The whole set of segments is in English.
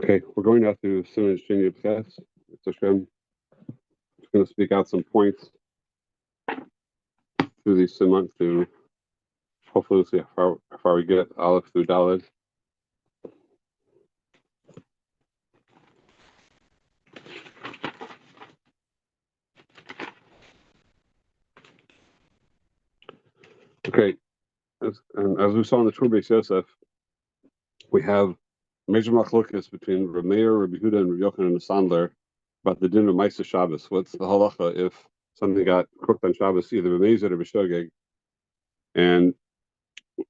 Okay, we're going now to סימן Shini Ches. It's Hashem. I'm going to speak out some points through these Siman to hopefully see how far we get Aleph through Daled. Okay, as we saw in the Tur Beis Yosef, we have major machlokas between Reb Meir, Reb Yehuda, and Reb Yochanan and the Sandler about the din of Ma'aser Shabbos. What's the halacha if something got cooked on Shabbos, either b'mezid or b'shogeg? And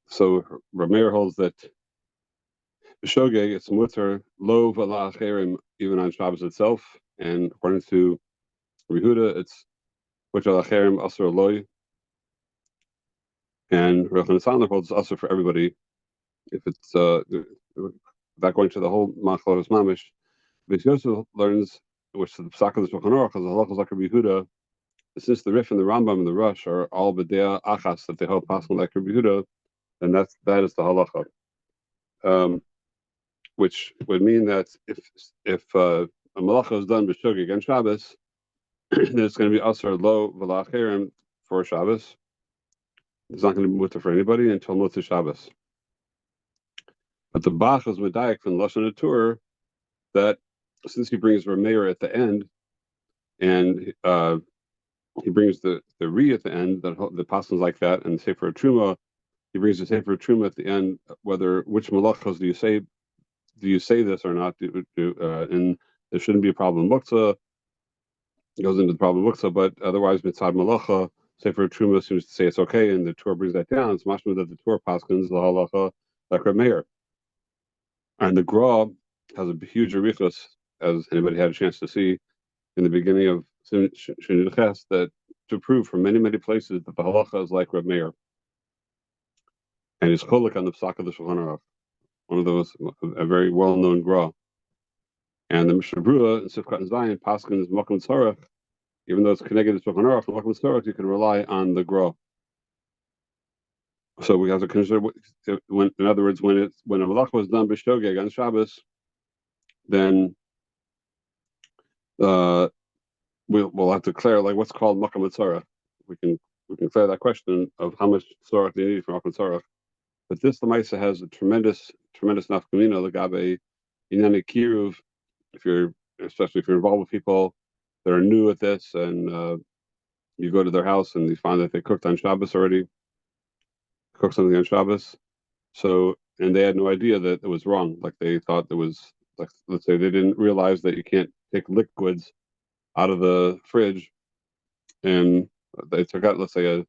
so Reb Meir holds that b'shogeg it's mutter lo v'la acherim even on Shabbos itself, and according to Reb Yehuda it's mutter acherim asur loy, and Reb Yochanan Sandler holds asur for everybody if it's without going to the whole machlokas mamish. Beis Yosef learns, which the Pesach of the Shulchan Aruch, as the halachas like Rabbi Yehuda, since the Rif and the Rambam and the Rush are all b'dea achas that they hold possible like Rabbi Yehuda, then that is the halacha, which would mean that if a malacha is done b'shogeg on Shabbos, then it's going to be asar lo v'la acherim for Shabbos. It's not going to be mutter for anybody until Motzei Shabbos. But the Bach is medayek from Lashon HaTorah that since he brings Reb Meir at the end, and he brings the Ri at the end, that the pasuk like that, and Sefer Truma, he brings the Sefer Truma at the end. Which malachos do you say this or not? And there shouldn't be a problem muktzah. It goes into the problem muktzah, but otherwise mitzad malacha, Sefer Truma seems to say it's okay, and the Torah brings that down. It's mashma that the Torah paskins the halacha like Reb Meir, and the Gra has a huge arichos, as anybody had a chance to see in the beginning of Shini Ches, that to prove from many places that the halacha is like Reb Meir, and he's cholik on the Pesach of the Shulchan Aruch, one of those, a very well-known Gra. And the Mishnah Brura in Sifkat and Zion paskins Makom Tzarech, even though it's connected to Shulchan Aruch, Makom Tzarech you can rely on the Gra. So we have to consider in other words, when a malacha was done b'shogeg on Shabbos, then we'll have to clear like what's called Makom Tzarech. We can clear that question of how much tzarech they need for Makom Tzarech. But this Lamaisa has a tremendous nafkamina legabe inyan kiruv. Especially if you're involved with people that are new at this, and you go to their house and you find that they cooked on Shabbos already, cooked something on Shabbos. So, and they had no idea that it was wrong. Like they thought it was, like, let's say they didn't realize that you can't take liquids out of the fridge, and they took out, let's say,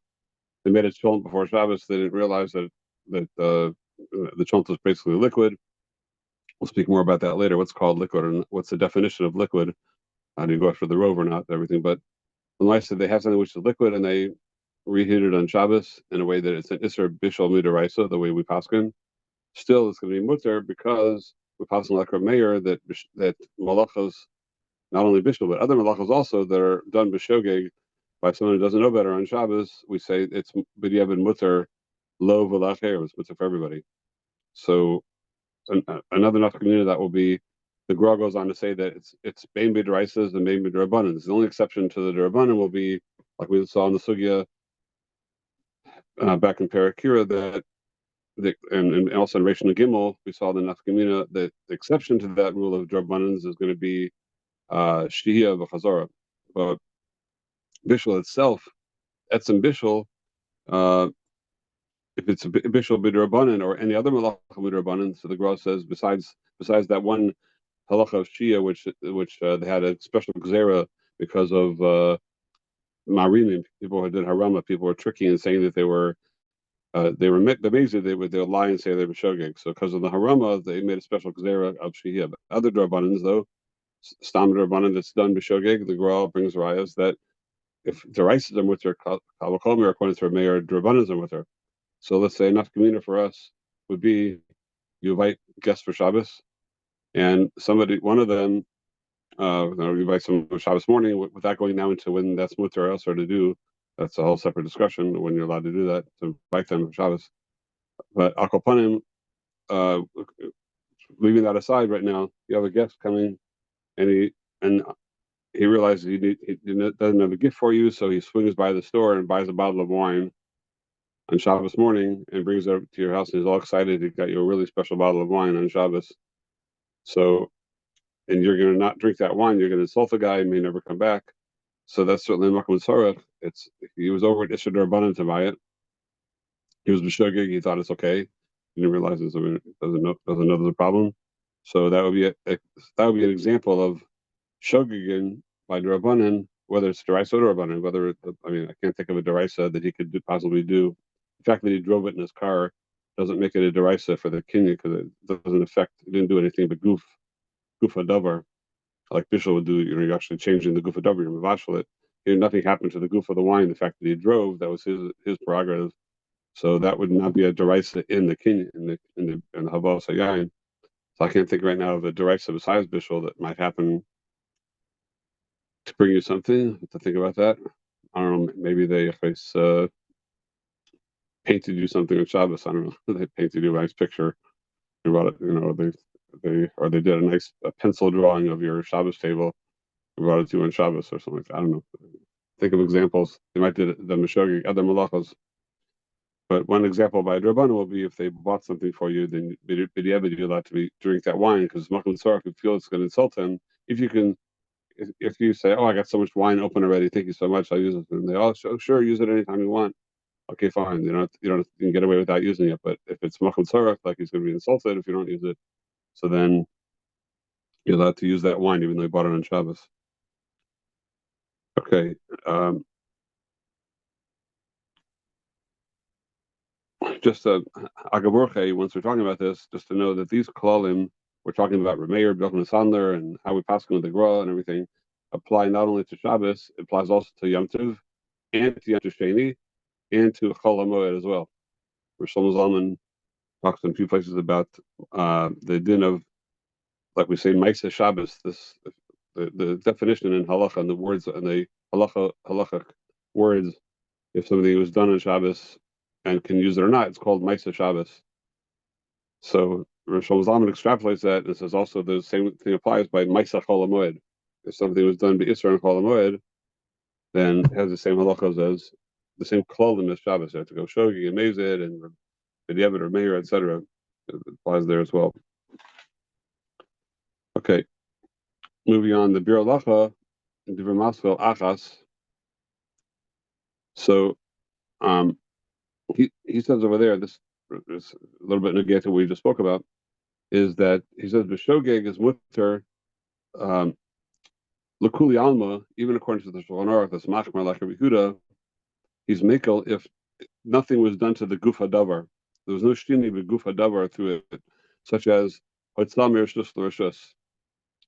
they made a cholent before Shabbos. They didn't realize that the cholent was basically liquid. We'll speak more about that later. What's called liquid, and what's the definition of liquid? How do you go after the rove or not? Everything, but when I said they have something which is liquid and they reheat it on Shabbos in a way that it's an Isser Bishul Midaraisa, the way we paskin, still it's going to be mutter because we paskin like Reb Meir that malachos, not only Bishul but other malachos also that are done b'shogeg by someone who doesn't know better on Shabbos, we say it's b'diavad mutter lo v'lacher, it's mutter for everybody. So another nafkamina that will be, the Gra goes on to say that it's bein b'deraisas and bein b'derabanan. The only exception to the derabanan will be, like we saw in the sugya back in Parakira, that and also in Reish Gimel we saw the nafkamina that the exception to that rule of derabanans is going to be shihya v'chazara. But bishul itself, etzem bishul, if it's a bishul b'derabanan or any other malacha b'derabanan, so the Gra says besides that one halacha of Shia, which they had a special gzera because of marimim, people who did harama, people were tricky and saying that they were amazing, they would lie and say they were shogeg. So because of the harama, they made a special gzera of Shia. But other drabanans, though, stam drabanan that's done b'shogeg, the Gra brings rayas that if the rices are mutter, kavachomer according to Meir, drabanans are mutter. So let's say nafkamina for us would be you invite guests for Shabbos, and one of them, you invite some Shabbos morning without going now into when that's mutter or else or to do. That's a whole separate discussion when you're allowed to do that, to invite them for Shabbos. But akopanim, leaving that aside right now, you have a guest coming, and he realizes he doesn't have a gift for you, so he swings by the store and buys a bottle of wine on Shabbos morning and brings it up to your house, and he's all excited. He got you a really special bottle of wine on Shabbos. So, and you're going to not drink that wine. You're going to insult the guy. He may never come back. So that's certainly Makom Tzorach. He was over at Isser D'Rabbanan to buy it. He was b'shogeg. He thought it's okay. He didn't realize doesn't know there's a problem. So that would be an example of shogegin by D'Rabbanan, whether it's D'Oraisa or D'Rabbanan. I can't think of a D'Oraisa that he could possibly do. The fact that he drove it in his car doesn't make it a D'Oraisa for the kinyan, because it didn't do anything but goof davar, like Bishul would do. You're actually changing the goof of davar, you're mavashal it. Nothing happened to the goof of the wine. The fact that he drove, that was his prerogative. So that would not be a D'Oraisa in the kinyan, in the Havos Hayayin. So I can't think right now of a D'Oraisa besides Bishul that might happen to bring you something. To think about that. I don't know. Maybe they painted you something on Shabbos. I don't know. They painted you a nice picture. They brought it. They did a nice pencil drawing of your Shabbos table. They brought it to you on Shabbos or something like that. I don't know. Think of examples. They might do the Meshogi, other malachos. But one example by D'Rabbanan will be if they bought something for you, then b'diavad you're allowed to drink that wine, because Makom Tzorach would feel it's going to insult him. If you say, "Oh, I got so much wine open already, thank you so much, I'll use it," and they, "Oh, sure, use it anytime you want." Okay, fine. You can get away without using it. But if it's Makom Tzorach, like he's going to be insulted if you don't use it, so then you're allowed to use that wine even though you bought it on Shabbos. Okay. Just Agaborche, once we're talking about this, just to know that these klalim we're talking about Rameir, B'Yochanan Sandler, and how we pass with the Gra and everything, apply not only to Shabbos, it applies also to Yom Tov and to Yom Tov Sheni and to Chol HaMoed as well. Where Shlomo Zalman talks in a few places about the din of, like we say, Maisa Shabbos. The definition in halacha and the words and the halachic words, if something was done on Shabbos and can use it or not, it's called Maisa Shabbos. So Rosh Zalman extrapolates that and says also the same thing applies by Maisa Chol HaMoed. If something was done by Isra and Chol HaMoed, then it has the same halachas as the same klolim as Shabbos. You have to go shogi and mezid and b'diavad or meir, etc. It applies there as well. Okay, moving on, the Bir Halacha and Divrei Masvel Achas. So he says over there, this is a little bit negated to what we just spoke about, is that he says the shogeg is mutter l'kuli alma, even according to the Shulchan Aruch, that's machmar like Rabbi Yehuda, he's mekel if nothing was done to the guf hadavar. There was no shtini with guf hadavar through it, such as hotzam rishus l'rishus.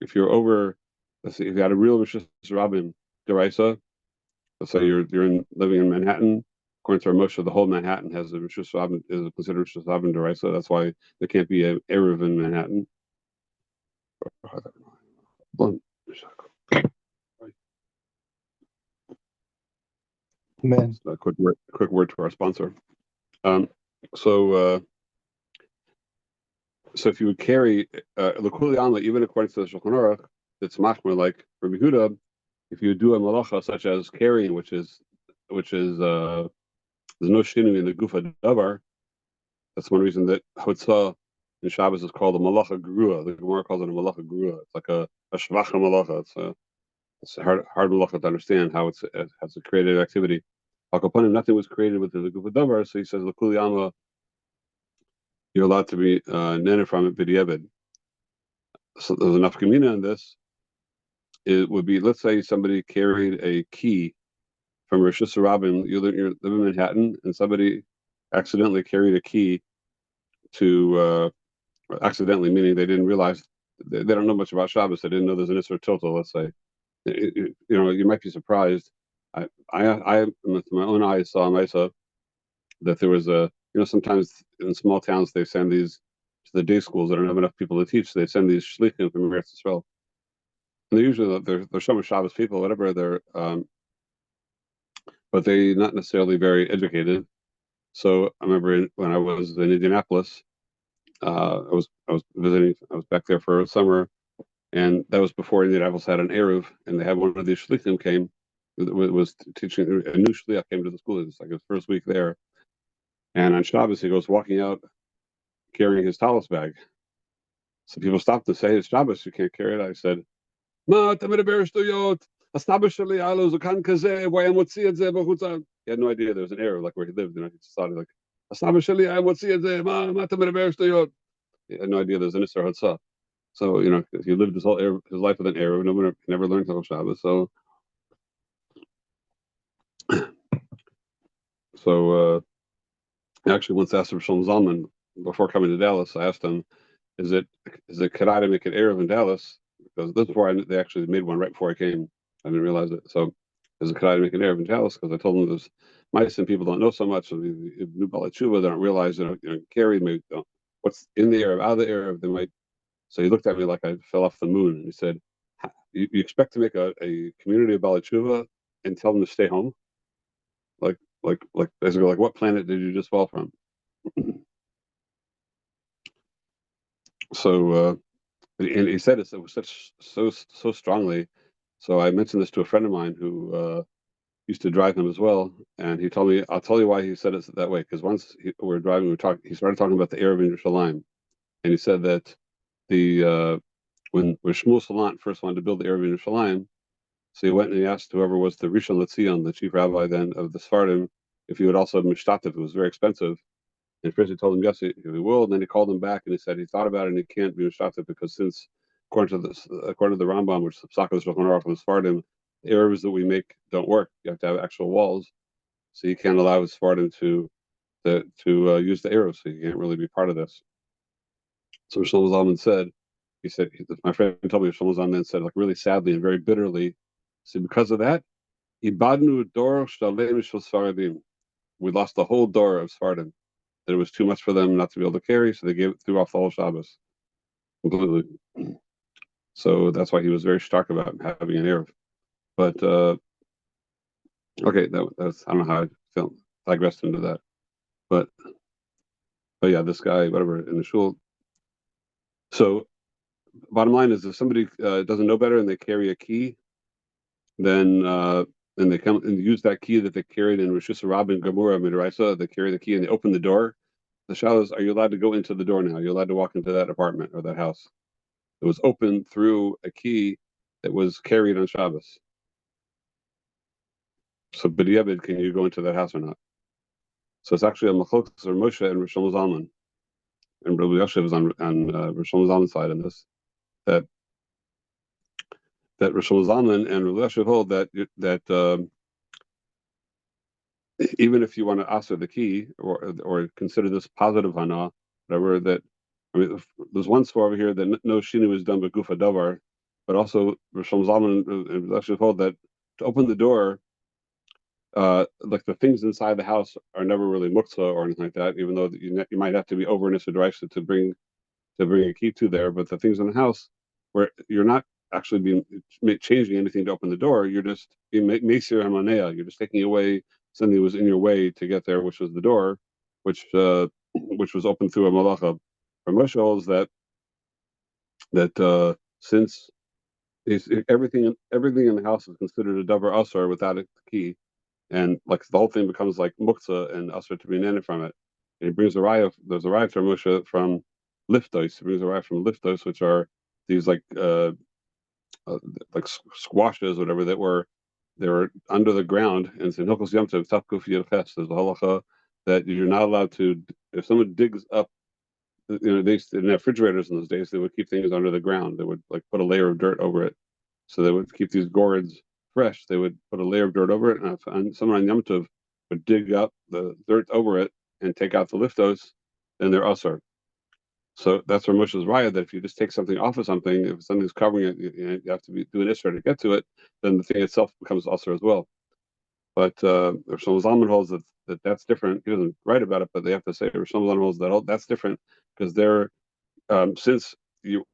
If you're over, let's see, if you had a real rishus rabbim deraisa, let's say you're living in Manhattan. According to our Moshe, the whole Manhattan has a rishus rabbim, is considered rishus rabbim deraisa. That's why there can't be an eruv in Manhattan. Man. A quick word to our sponsor. So if you would carry l'kuli alma, even according to the Shulchan Aruch, it's machmer like Rabbi Yehuda, if you do a malacha such as carrying, which is there's no shinu in the gufa davar. That's one reason that hotzah in Shabbos is called a malacha grua. The Gemara calls it a malacha grua. It's like a shvacha malacha. It's a hard malacha to understand how it has a creative activity. Al nothing was created with the gufa davar, so he says l'kuli alma, you're allowed to be nene from it b'diavad. So there's enough kamina on this. It would be, let's say somebody carried a key from Rishus Rabbim. You live in Manhattan, and somebody accidentally carried a key to accidentally, meaning they didn't realize, they don't know much about Shabbos. They didn't know there's an Isser Tiltal. Let's say, you might be surprised. I with my own eyes saw Mesa that there was sometimes in small towns they send these to the day schools that don't have enough people to teach. So they send these shlichim from Eretz Yisrael. And they're some Shabbos people, whatever they're, but they're not necessarily very educated. So I remember when I was in Indianapolis, I was visiting. I was back there for a summer, and that was before Indianapolis had an eruv, and they had one of these shlichim came. It was teaching a new shliach came to the school. It was like his first week there, and on Shabbos he goes walking out carrying his talis bag. So people stopped to say, "It's Shabbos, you can't carry it." I said, "Ma, tamid shtuyot. Asnaba sheli alo zukan kazeh. Why am motzi et zeh b'chutza?" He had no idea there was an error, like where he lived. He decided like, "Asnaba sheli, I am motzi et zeh. Ma tamid shtuyot." He had no idea there was an Isser Hatzah. So he lived his life with an error. No one never learned Talmud Shabbos. So actually, once asked Shalom Zalman before coming to Dallas, I asked him, "Is it could I make an Erev in Dallas?" Because this is before they actually made one right before I came. I didn't realize it. So, is it could I make an Erev in Dallas? Because I told him there's mice and people don't know so much. So new Bala Tshuva, they don't realize carried maybe what's in the Erev, out of the Erev. They might. So he looked at me like I fell off the moon, and he said, "You expect to make a community of Bala Tshuva and tell them to stay home? Like basically, like what planet did you just fall from?" So and he said it was so strongly. So I mentioned this to a friend of mine who used to drive him as well, and he told me, "I'll tell you why he said it that way." Because once we were driving, he started talking about the Arab in Yerushalayim, and he said that the when Shmuel Salant first wanted to build the Arab in Yerushalayim, so he went and he asked whoever was the Rishon LeZion, the chief rabbi then of the Sfardim, if he would also have mishtatev. It was very expensive. And first he told him yes, he will. And then he called him back and he said he thought about it and he can't be mishtatev because since according to the Rambam, which is the Psach of the Shulchan Aruch and the Sfardim, the Arabs that we make don't work. You have to have actual walls, so you can't allow his Sfardim to use the Arabs. So you can't really be part of this. So Shlomo Zalman said, my friend told me Shlomo Zalman then said, like really sadly and very bitterly, see, because of that, Ibadnu dor shalem shel Sfaradim. We lost the whole door of Sfardim. That it was too much for them not to be able to carry, so they threw off the whole Shabbos completely. So that's why he was very stark about having an Erev. But okay, that's I don't know how I digressed into that. But yeah, this guy, whatever, in the shul. So bottom line is, if somebody doesn't know better and they carry a key, then and they come and use that key that they carried in Rosh Hashanah and Gemura Midraisa, they carry the key and they open the door. The shal is, are you allowed to go into the door now? Are you allowed to walk into that apartment or that house? It was opened through a key that was carried on Shabbos. So b'diavad, can you go into that house or not? So it's actually a machlokes or Moshe and Rosh Zalman, and Rabbi Yosef is on Rosh Zalman's side in this. That Rosh Zalman and Rabbi Yosef hold that even if you want to answer the key or consider this positive hana, whatever, that I mean, there's one score over here that no shinu is done by gufa davar, but also Rosh Zalman and Rabbi Yosef hold that to open the door, like the things inside the house are never really muktzah or anything like that, even though you might have to be over an Issa to bring a key to there. But the things in the house where you're not actually changing anything to open the door, you're just being Mesir Hamanea. You're just taking away something that was in your way to get there, which was the door, which was opened through a malacha. Ramesh holds that since everything in the house is considered a davar asar without a key, and like the whole thing becomes like muktzah and asr to be nene from it. And he brings there's a raya from Moshe from liftos. He brings a raya from liftos, which are these like squashes, whatever, they were under the ground. And it's in Hilchos Yom Tov Tafkuf Yud Ches. There's a halacha that you're not allowed to, if someone digs up, they didn't have refrigerators in those days. They would keep things under the ground. They would like put a layer of dirt over it, so they would keep these gourds fresh. They would put a layer of dirt over it, and someone on Yom Tov would dig up the dirt over it and take out the liftos, then they're usher. So that's where Moshe's raya, that if you just take something off of something, if something's covering it, you have to do an isra to get to it, then the thing itself becomes usher as well. But Rosh Zalman holds that that's different. He doesn't write about it, but they have to say Rosh Zalman holds that's different because they're since you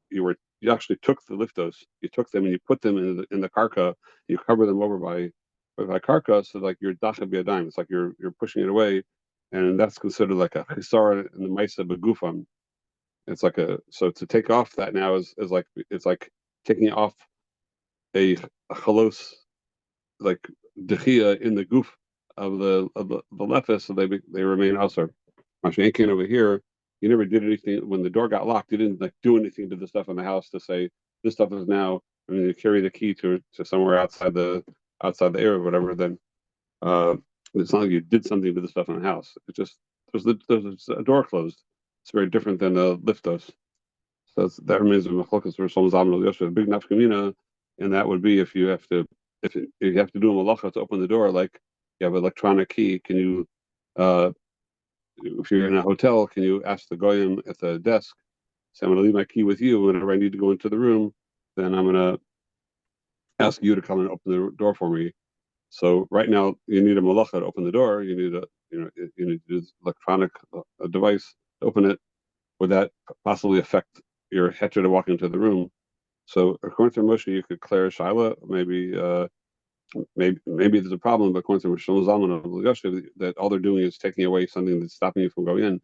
actually took the liftos, you took them and you put them in the karka, you cover them over by karka, so like you're dacha b'yadayim, it's like you're pushing it away, and that's considered like a chisara in the ma'isa begufam. It's like so to take off that now is like it's like taking off a chalos, like dechia in the goof of the lefis, so they remain usher. Mashiach came over here. You never did anything when the door got locked. You didn't like do anything to the stuff in the house to say this stuff is now. I mean, you carry the key to somewhere outside the area or whatever. Then it's not like you did something to the stuff in the house. It's just there's a door closed. It's very different than a liftos. So that remains a machlokas for Shlomo Zalman Yosef. A big nafkamina, and that would be if you have to if you have to do a malacha to open the door, like you have an electronic key. Can you, if you're in a hotel, can you ask the goyim at the desk, say, I'm going to leave my key with you. Whenever I need to go into the room, then I'm going to ask you to come and open the door for me. So right now, you need a malacha to open the door. You need you need to use electronic device to open it. Would that possibly affect your heter to walk into the room? So according to Moshe, you could clear Shaila. Maybe there's a problem, but according to Shlomo Zalman of Yosef, that all they're doing is taking away something that's stopping you from going in.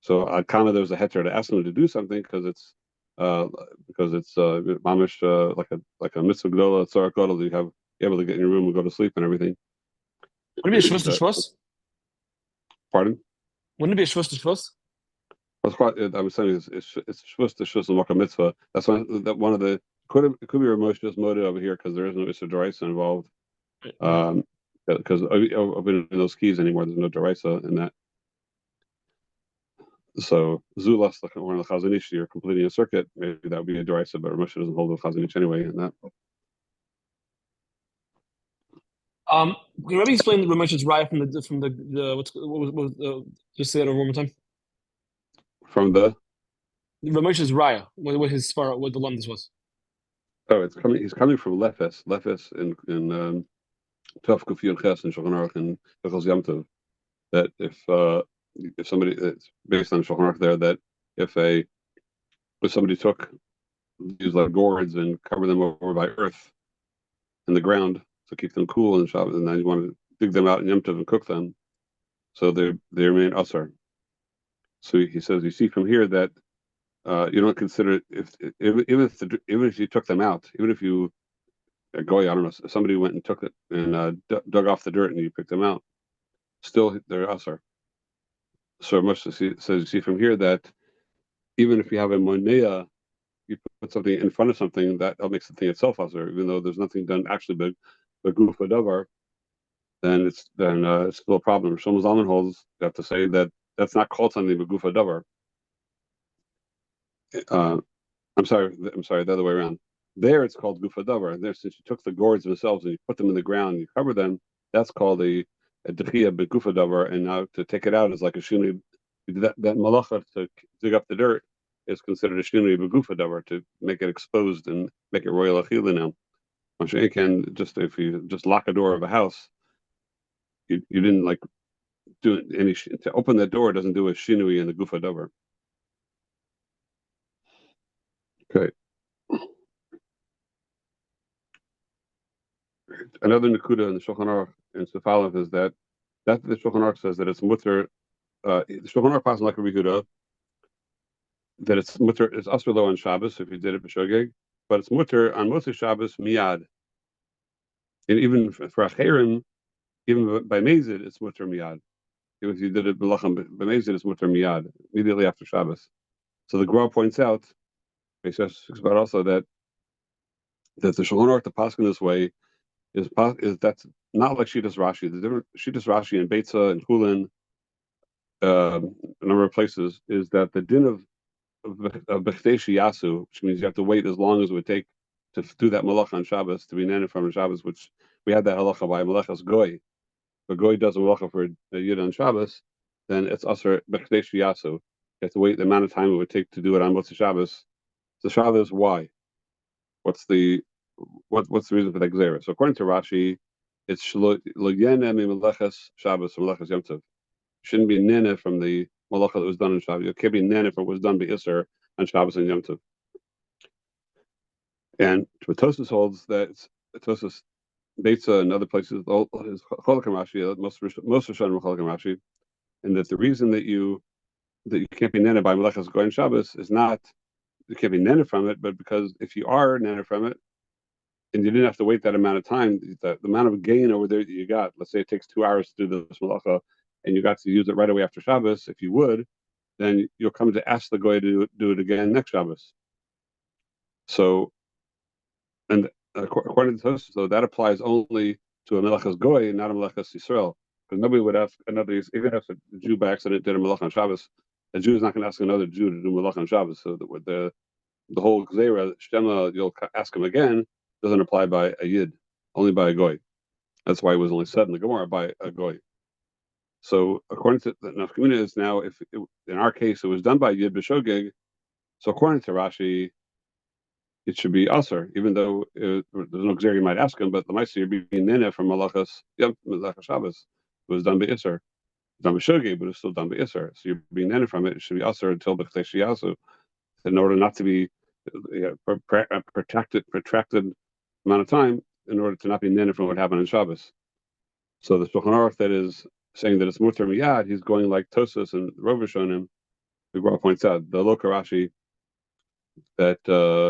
So kind of there's a heter to ask them to do something because it's mamish like a mitzvah gdola tzara gadol. You have you able to get in your room and go to sleep and everything. Wouldn't it be a shvus to shvus? Pardon? Wouldn't it be a shvus to shvus? That's quite. I was saying it's shvus to shvus and mitzvah. That's one of the it could be Ramosha's motive over here because there is no issue deraisa involved. Because opening those keys anymore, there's no deraisa in that. So Zulas, like one of the Chazanish, you're completing a circuit, maybe that would be a deraisa, but Ramosha doesn't hold the Chazanish anyway in that. Can you explain the Ramosha's raya from what was just say it one more time? From the Ramosha's raya, what his far what the lumdis was. Oh, it's coming. He's coming from Lefes in Tov Kuf Yud Ches and Shulchan Aruch and Hilchos Yom Tov. That if somebody, it's based on Shulchan Aruch there, that if somebody took these like gourds and covered them over by earth in the ground to keep them cool in Shabbos, and then you want to dig them out in Yom Tov and cook them, so they remain asar. So he says, you see from here that you don't consider it even if you took them out, even if you goy, I don't know, if somebody went and took it and dug off the dirt and you picked them out, still they're asar. So much to see says you see from here that even if you have a monea, you put something in front of something that makes the thing itself asar, even though there's nothing done actually but gufa davar, then it's still a problem. Shlomo Zalman holds you have to say that that's not called something but gufa davar. I'm sorry, the other way around. There it's called gufa davar. There, since you took the gourds themselves and you put them in the ground, you cover them, that's called a dechia begufa davar. And now to take it out is like a shuni. That malacha to dig up the dirt is considered a shuni begufa davar, to make it exposed and make it royal achila now. Can just if you just lock a door of a house, you didn't like do any to open that door doesn't do a shinui in the gufa davar. Okay. Another nakuda in the Shulchan Aruch in Sefalev is that the Shulchan Aruch says that it's mutter. The Shulchan Aruch passes like a Rehuda that it's mutter. It's asur lo on Shabbos if you did it b'shogeg, but it's mutter on Motzei Shabbos miyad. And even for acherim, even by mezid, it's mutter miyad. If you did it b'lacham by mezid, it's mutter miyad immediately after Shabbos. So the Gemara points out, he says about also that the Shulchan Aruch to pass in this way is that's not like Shitas Rashi. The different Shitas Rashi and Beitza and Hulin, a number of places, is that the din of Bechteshi Yasu, which means you have to wait as long as it would take to do that malach on Shabbos, to be nana from Shabbos, which we had that halacha by malachas goy. If a goy does a malacha for a yid on Shabbos, then it's asur Bechteshi Yasu. You have to wait the amount of time it would take to do it on Motzei Shabbos. So Shabbos, why? What's the reason for that gzera? So according to Rashi, it's lo yene mi melechas Shabbos from melechas Yom Tov. Shouldn't be nene from the malacha that was done on Shabbos. It can't be nene if it was done by Isser on Shabbos and Yom Tov. And Tosfos holds that Tosfos, Beitza, and other places is Cholakam Rashi, most Rishonim Cholakam Rashi, and that the reason that you that you can't be nene by Melechas Goy and Shabbos is not you can't be nene from it, but because if you are nene from it and you didn't have to wait that amount of time, the amount of gain over there that you got, let's say it takes 2 hours to do this Melacha and you got to use it right away after Shabbos, if you would, then you'll come to ask the Goy to do it again next Shabbos. So, and according to Tosfos, so that applies only to a Melechas Goy and not a Melechas Yisrael. Because nobody would ask another, even if a Jew by accident did a Melech on Shabbos, a Jew is not going to ask another Jew to do Melech on Shabbos. So the whole Gzeira, Shema, you'll ask him again, doesn't apply by a Yid, only by a Goy. That's why it was only said in the Gemara by a Goy. So according to the Nafkamina is now, if it, in our case it was done by Yid B'Shogeg, so according to Rashi, it should be Aser, even though there's no Gzeira you might ask him, but the Maisa you're being Nene from Malachas Shabbos. It was done by Isser. Done by Shogeg, but it's still done by Isser. So you're being Nene from it. It should be Aser until B'Chtei Shiyasu, in order not to be protracted amount of time, in order to not be Nene from what happened in Shabbos. So the Shulchan Aruch that is saying that it's mutar miyad, he's going like Tosfos and Rov Rishonim. The Gemara points out the Loka Rashi that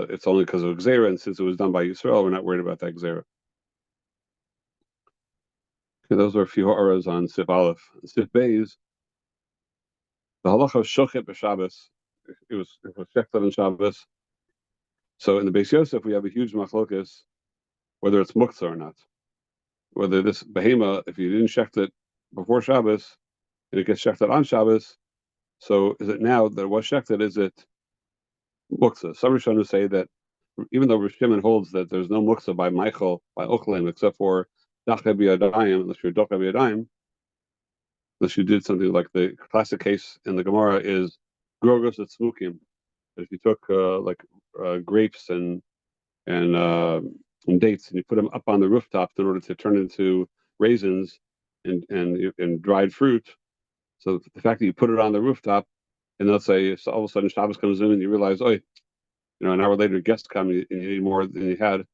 it's only because of Gzeira, and since it was done by Yisrael, we're not worried about that Gzeira. Okay, those are a few horas on Sif Aleph. Sif Beis, the halacha of shochet b'Shabbos. It was shechted on Shabbos. So in the Beis Yosef, we have a huge machlokas whether it's muktzah or not. Whether this behema, if you didn't shecht it before Shabbos, and it gets shechted on Shabbos, so is it now that it was shechted, is it muktzah? Some Rishonim say that even though Rosh Shimon holds that there's no muktzah by Michael, by Ochlim, except for dacha b'yadayim, unless you're dacha b'yadayim, unless you did something like the classic case in the Gemara is grogos at smukim. If you took grapes and dates and you put them up on the rooftop in order to turn into raisins and dried fruit. So the fact that you put it on the rooftop, and let's say so all of a sudden Shabbos comes in and you realize, oh, an hour later guests come and you need more than you had.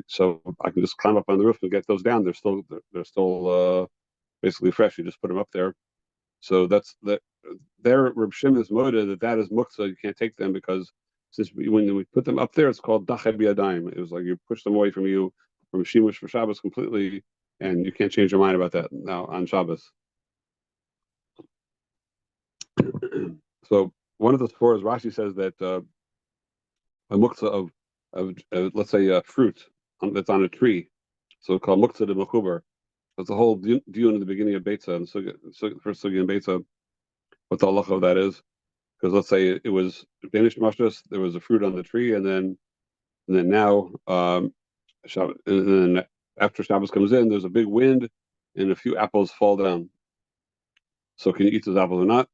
So I can just climb up on the roof and get those down. They're still basically fresh. You just put them up there. So that's that. There, Reb Shimon's moda that is muktzah. You can't take them because since when we put them up there, it's called dacheh biyadayim. It was like you push them away from you from shimush for Shabbos completely, and you can't change your mind about that now on Shabbos. So one of the fours, Rashi says that a muktzah of let's say fruit that's on a tree, so called muktzah de mechuber. That's the whole view in the beginning of Beitza, and first sugi in Beitza, what the halacha of that is. Because let's say it was Danish mashras, there was a fruit on the tree, and then now, and then after Shabbos comes in, there's a big wind, and a few apples fall down. So can you eat those apples or not?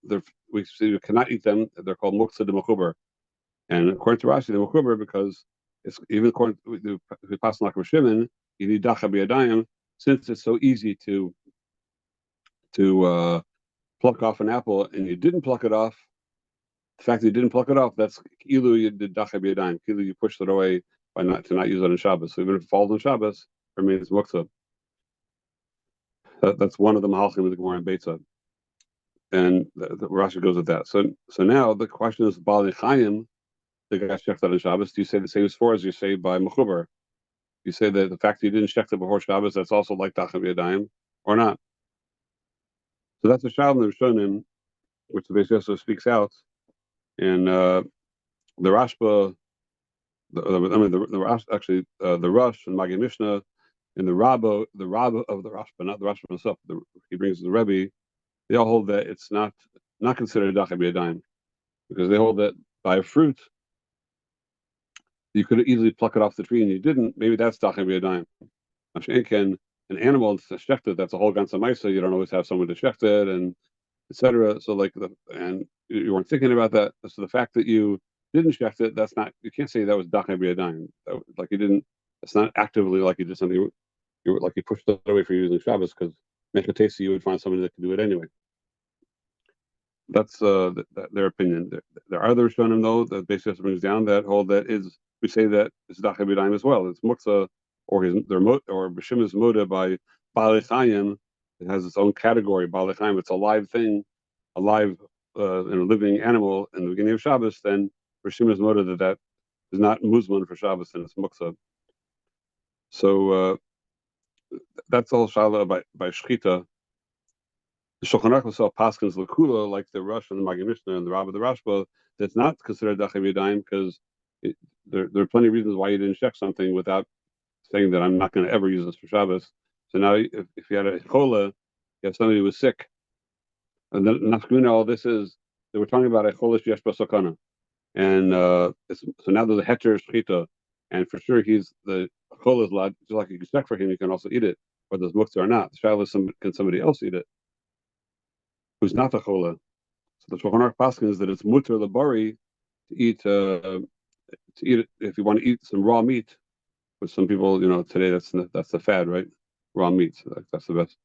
We say you cannot eat them. They're called muktzah de mechuber. And according to Rashi, the mechuber, because it's even according to the Pasuk like Shimon, you need dacha b'yadayim, since it's so easy to pluck off an apple and you didn't pluck it off. The fact that you didn't pluck it off, that's ilu you did dacha b'yadayim. Ilu you pushed it away by not use it on Shabbos. So even if it falls on Shabbos, it remains muktzah. That's one of the mahalchim of the Gemara in Beitza. And the Rashi goes with that. So now the question is, Bali Chaim, the guy shechted on Shabbos, do you say the same as far as you say by mechuber? You say that the fact that you didn't shecht it before Shabbos, that's also like dacha b'yadayim, or not? So that's the Shalom Rishonim, which the Beis Yosef speaks out, and the Rashba, the Rosh, actually the Rosh and Magi Mishnah, and the Rabba of the Rashba, not the Rashba himself. He brings the Rebbe. They all hold that it's not considered dacha b'yadayim, because they hold that by a fruit you could easily pluck it off the tree and you didn't. Maybe that's dacha b'yadayim. An animal that's shechted, that's a whole ganze maisa. You don't always have someone to shecht it, and etc. So and you weren't thinking about that. So the fact that you didn't shecht it, that's not. You can't say that was dacha b'yadayim. Like you didn't. It's not actively like you did something. You like you pushed it away for using Shabbos because mechatesi you would find somebody that could do it anyway. That's their opinion. There are other Rishonim though that basically brings down that hold that is we say that it's dacha b'yadayim as well. It's muktzah or B'Shim's moda by Bali Chaim. It has its own category. Bali Chaim, it's a live thing. a live, living animal in the beginning of Shabbos, then Rishim is noted that is not Muzman for Shabbos and it's Muksa. So that's the whole Shala by Shchita. The Shulchan Aruch himself paskins Lakula, like the Rosh and the Maggid Mishnah and the Rabbah the Rashba, that's not considered Dachav Yadayim because there are plenty of reasons why you didn't check something without saying that I'm not going to ever use this for Shabbos. So now, if you had a chola, you have somebody who was sick, and then nafkamina, all this is they were talking about a chola sheyesh basakana, and so now there's a heter shchita, and for sure the chola is allowed. Just like you can check for him, you can also eat it, whether it's muktzah or not. The shaila is can somebody else eat it who's not a chola? So the Shulchan Aruch paskin is that it's mutter labari to eat it if you want to eat some raw meat. Which some people, today that's the fad, right? Raw meat, that's the best.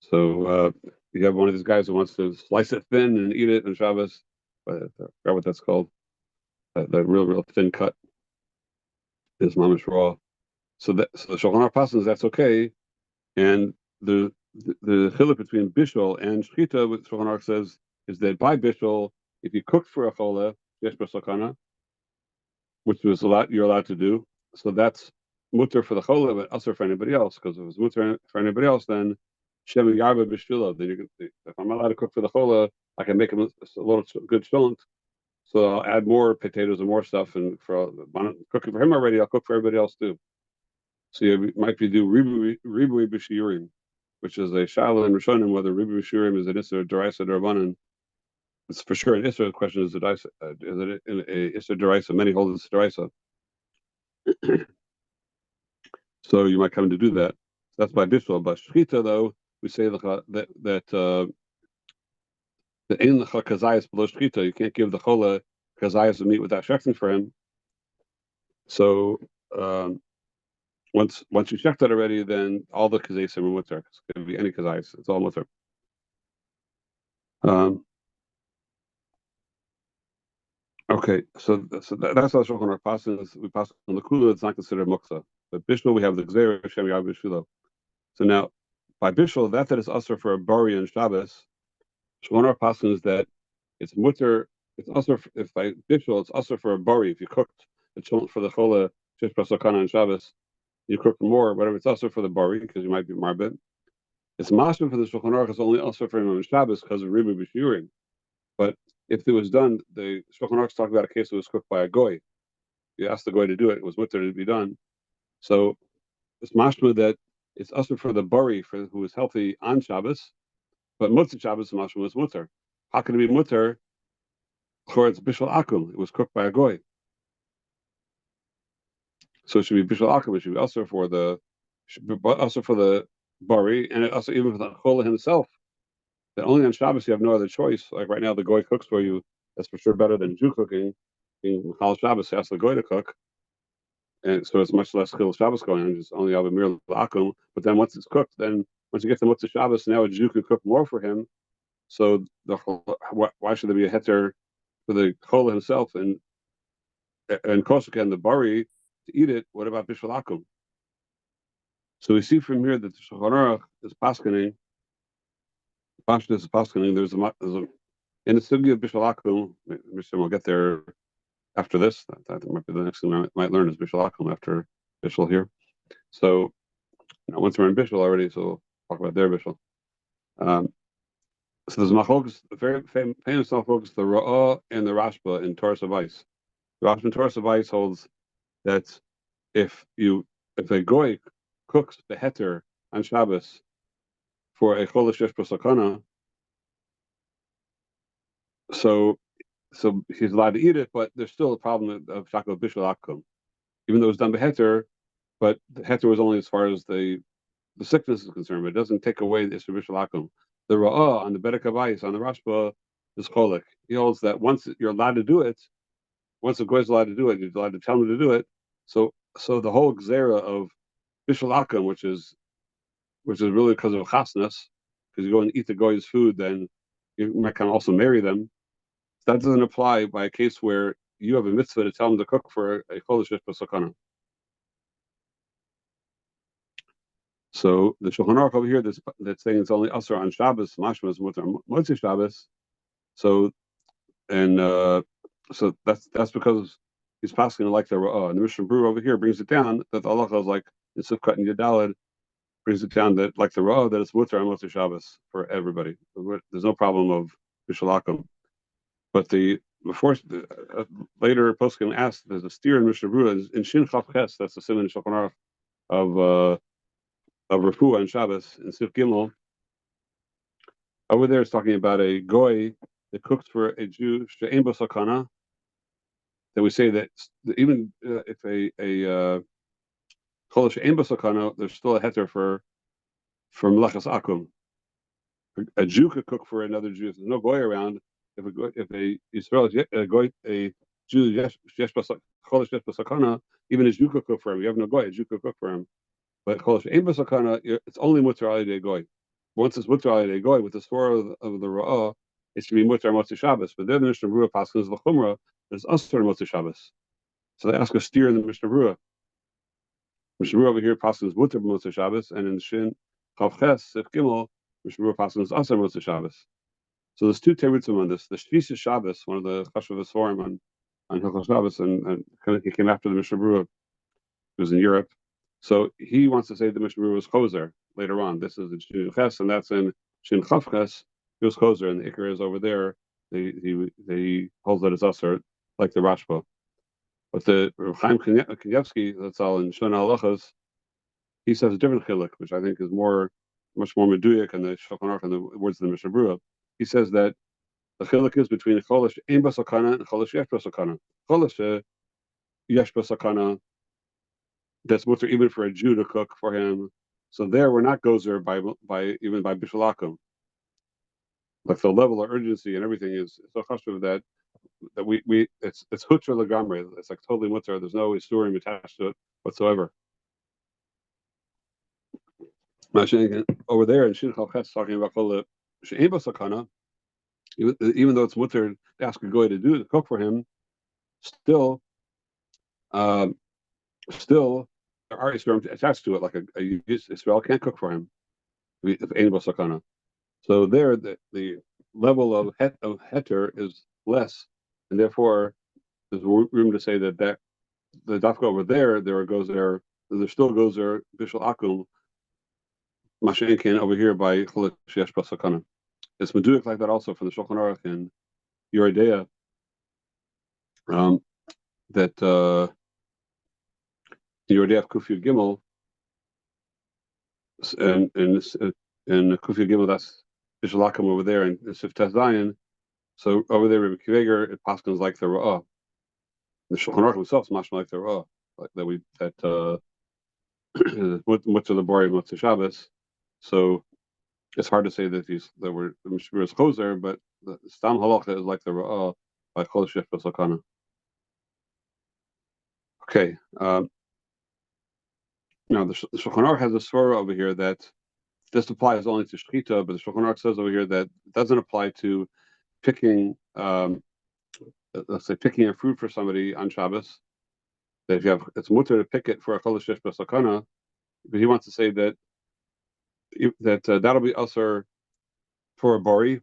So you have one of these guys who wants to slice it thin and eat it on Shabbos. I forgot what that's called. That real thin cut is mamish raw. So the Shulchan Aruch passes that's okay, and the chiluk between bishul and shchita, what Shulchan Aruch says is that by bishul, if you cook for a chola, yesh b'sakana, which you're allowed to do, so that's mutter for the chola, but also for anybody else. Because if it's mutter for anybody else, then shem yarba b'shvila. Then if I'm allowed to cook for the chola, I can make him a little good shulent. So I'll add more potatoes and more stuff, and for cooking for him already, I'll cook for everybody else too. So you might be do ribui b'shiurim, which is a shala in Rishonim whether ribui b'shiurim is an issur deraisa derabanan. It's for sure an issur. The question is, is it an issur deraisa? Many hold it's deraisa. So you might come to do that. That's by bishul. But shchita, though, we say that in the kazayas below shchita, you can't give the chola kazayas of meat without shechting for him. So once you check that already, then all the kazayas are mutter. It can be any kazayas. It's all mutter. Okay, so that's how Shulchan Aruch passes. We pass on the kula. It's not considered muksa. But bishul, we have the gzeir shem yav b'shvilo. So now, by bishul, that is usher for a bari and Shabbos. Shulchan Aruch passes that it's mutter. It's usher if by bishul, it's usher for a bari. If you cooked the chulent for the chola shish basakana and Shabbos, you cook more. Whatever, it's usher for the bari because you might be marbit. It's mashma for the Shulchan Aruch. It's only usher for him on Shabbos because of ribu b'shiurim. But if it was done, the Shulchan Aruch talked about a case that was cooked by a goy. You asked the goy to do it; it was mutter to be done. So it's mashma that it's usher for the bari for who is healthy on Shabbos, but Motzei Shabbos mashma is mutter. How can it be mutter? For it's bishul akum. It was cooked by a goy, so it should be bishul akum. It should be usher for the bari, and it also even for the chola himself. That only on Shabbos you have no other choice. Like right now, the goy cooks for you. That's for sure better than Jew cooking. Being Chal Shabbos, you ask the goy to cook, and so it's much less Chil Shabbos going on. Just only have a mere akum. But then once it's cooked, then once you get to Motzei Shabbos, now a Jew can cook more for him. So why should there be a heter for the chola himself and kosher and the bari to eat it? What about bishul akum? So we see from here that the Shulchan Aruch is paskening. Pashtus is paskening. There's a in the sugya of bishul akum. We'll get there after this. That might be the next thing we might learn is bishul akum after bishul here. So once we're in bishul already, so we'll talk about their bishul. So there's machlokas, the very famous machlokas, the Ra'ah and the Rashba in Torah Savais. Rashba in Torah Savais holds that if a goy cooks the heter on Shabbos for a chol shesh b'sakana, so he's allowed to eat it, but there's still a problem of shakal bishul akum, even though it's done by heter, but the heter was only as far as the sickness is concerned, but it doesn't take away the bishul akum. The Ra'ah on the Bedek Havayis on the Rashba is cholik. He holds that once you're allowed to do it, once a goy is allowed to do it, you're allowed to tell him to do it. So the whole gzera of bishul akum, which is really because of chasnas, because you go and eat the goy's food, then you might kind of also marry them. That doesn't apply by a case where you have a mitzvah to tell them to cook for a chodesh b'sakana. So the Shulchan Aruch over here that's saying it's only asur on Shabbos, mashma is mutter Motzei Shabbos. So and so that's because he's passing like the Ra'ah. And the Mishnah Berurah over here brings it down that the halacha is like in Sifkat and Yadalad brings it down that like the Ra'ah that it's mutar and Motzei Shabbos for everybody. There's no problem of Bishalakim. But later Poskim asked, there's a steer in Mishnah Berurah in Shin Chav Ches, that's the Siman Shulchan Aruch of Refuah and Shabbos in Sif Gimel. Over there, it's talking about a goy that cooks for a Jew she'ein bo sakana. That we say that even if a kol she'ein bo sakana, there's still a heter for melachas akum. A Jew could cook for another Jew. If there's no goy around, if a Yisrael a Jew yesh bo sakana, even a Jew could cook for him. You have no goy, a Jew could cook for him. But kol she'ein bo sakana, it's only mutar al yedei goy. Once it's mutar al yedei goy with the swore of the Ra'ah, it should be mutar Motzei Shabbos. But then the Mishnah Berurah passes l'chumra, there's asur Motzei Shabbos. So they ask a steer in the Mishnah Berurah. Mishnah Berurah over here passes mutar Motzei Shabbos, and in Shin Chav Ches Sif Gimel, Mishnah Berurah passes asur Motzei Shabbos. So there's two terutzim on this. The Shvisa Shabbos, one of the Chashav Svarim on Hilchos Shabbos, and he came after the Mishnah Berurah. He was in Europe. So he wants to say the Mishnah Berurah was Choser later on. This is in Shin Ches, and that's in Shin Chav Ches. He was Choser, and the Iker is over there. He holds that it's Asur, like the Rashba. But the Chaim Kanievsky, that's all in Shon Halachas, he says a different chiluk, which I think is much more meduyak in the Shulchan Aruch and the words of the Mishnah Berurah. He says that the chiluk is between cholish ein basakana and cholish yesh basakana. Cholish yesh basakana, that's mutter even for a Jew to cook for him. So there we're not gozer by bishul akum. Like the level of urgency and everything is so chashuv that it's hutra legamre. It's like totally mutter. There's no isurim attached to it whatsoever. Over there in Shin Chav Ches talking about kol she'ein basakana, even though it's mutter to ask a goy to cook for him, still there are isurim attached to it. Like a Israel can't cook for him if ein basakana. So there, the level of heter is less, and therefore there's room to say that the dafka over there still goes there bishul akum mashenkin over here by cholet sheyesh basakana. It's meduik like that also from the Shulchan Aruch and your idea that your idea of Kufiyud Gimel and Kufiyud Gimel, that's bishul akum over there and Sif Tes Zayin. So over there, Rabbi Kiveger, it paskins like the Ra'ah. The Shulchan Aruch himself is much like the Ra'ah, like much of the Bori Motzei Shabbos. So it's hard to say that the Mishnah Berurah is Choser, but the Stam Halacha is like the Ra'ah by Chol Shef B'Sakana. Okay. Now the Shulchan Aruch has a svara over here that this applies only to Shechita, but the Shulchan Aruch says over here that it doesn't apply to picking, let's say, picking a fruit for somebody on Shabbos. That if it's mutter to pick it for a chol shesh b'sakana, but he wants to say that that'll be usher for a bori.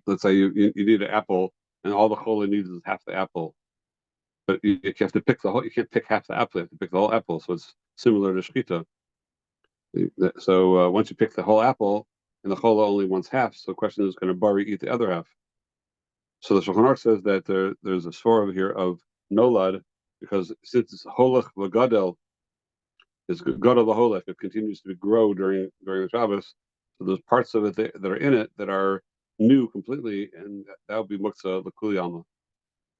Let's say you need an apple, and all the chol needs is half the apple, but you have to pick the whole. You can't pick half the apple; you have to pick the whole apple. So it's similar to shchita. So once you pick the whole apple, and the chol only wants half, so the question is, can a bori eat the other half? So the Shulchan Aruch says that there's a svara over here of nolad, because since it's holach v'gadel, it's gadol v'holach, it continues to grow during the Shabbos. So there's parts of it that are in it that are new completely, and that would be muktzah l'kuli alma.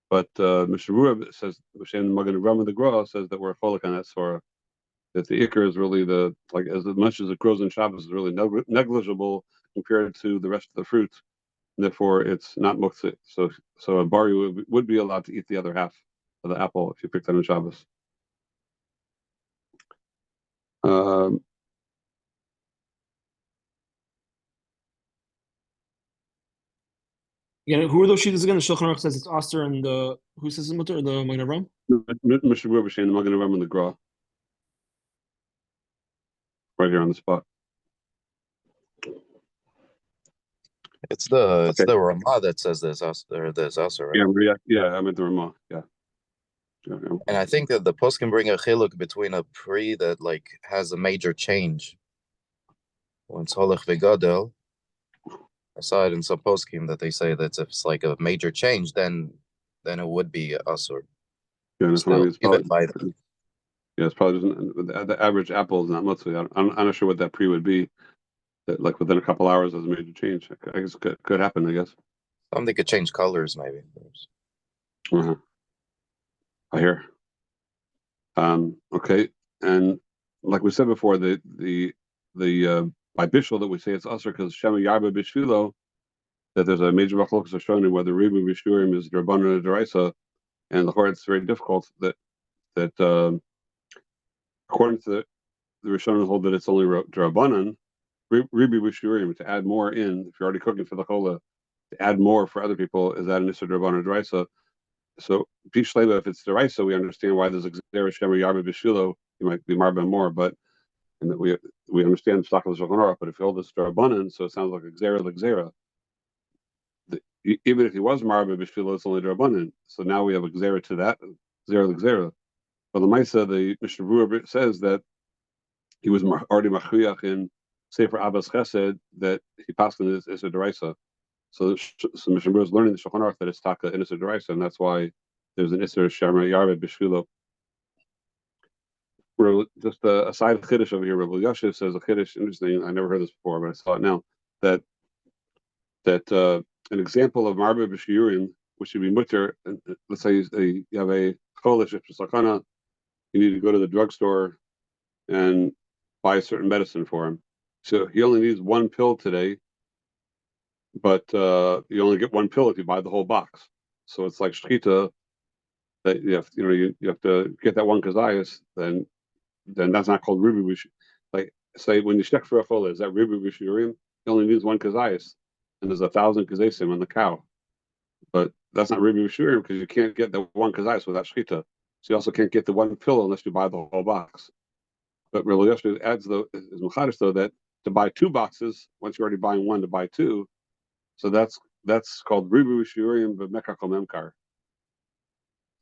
But Mishnah Berurah says, Hashem Magen Ram the Gra says that we're holach on that svara, that the ikar is really as much as it grows in Shabbos is really negligible compared to the rest of the fruit. Therefore, it's not muktzah. So a bari would be allowed to eat the other half of the apple if you picked that on Shabbos. Again, who are those sheets again? The Shulchan Aruch says it's Oster, and who says it's mutter? The Magen Avraham? Mishnah Berurah the Magen Avraham and the Gra. Right here on the spot. It's the Okay. Ramah that says there's also, right? Yeah, I meant the Ramah. Yeah. And I think that the post can bring a chiluk between a pri that like has a major change when it's holach v'gadol. I saw it in some poskim that they say that if it's like a major change, then it would be asur. Yeah, that's what I Still, mean. even by the, It's probably doesn't. The average apple is not mutzli. I'm not sure what that pre would be. That like within a couple hours has a major change. I guess could happen. I guess. something could change colors maybe. Uh-huh. I hear. Okay, and like we said before, the by bishul that we say it's usher because shema yarba bishvilo, that there's a major machlokas are shown in whether ribu bishurim is drabanan or deraisa, and the it's very difficult that according to the Rishonim hold that it's only drabanan ribu bishurim to add more in if you're already cooking for the chola, to add more for other people is that an issur drabanan or deraisa. So Pishleva, if it's deraisa, we understand why there's a Xera Shema Yarba Bishilo, you might be marba more, but and that we understand the Shakal Shulchan Aruch, but if you hold this Darabanan, so it sounds like a Xera L'Xera. Even if he was marba Bishilo, it's only Darabanan. So now we have a Xera to that, Xera L'Xera. But the Maisa, the Mishnah Berurah says that he was already Machuyach in Sefer Abbas Chesed, that he passed in is a deraisa. So Mishnah Berurah is learning the Shulchan Aruch that it's Taka in a deraisa, and that's why there's an Isser Shema Yarba Bishilo. Just a side chiddush over here. Rabbi Yashiv says a chiddush. Interesting. I never heard this before, but I saw it now. That an example of marba b'shiurim, which should be mutter. Let's say you have a cholish sakana, you need to go to the drugstore and buy a certain medicine for him. So he only needs one pill today, but you only get one pill if you buy the whole box. So it's like shchita that you have to get that one kazayas, then that's not called ribu b'shiurim. Like say when you shtek for a chola, is that ribu b'shiurim? He only needs one kazayas, and there's 1,000 kazasim on the cow. But that's not ribu b'shiurim because you can't get the one kazayas without shchita. So you also can't get the one pill unless you buy the whole box. But Rabbi Yosef adds is machadish though that to buy two boxes, once you're already buying one, to buy two. So that's called ribu b'shiurim b'mekar kol memkar.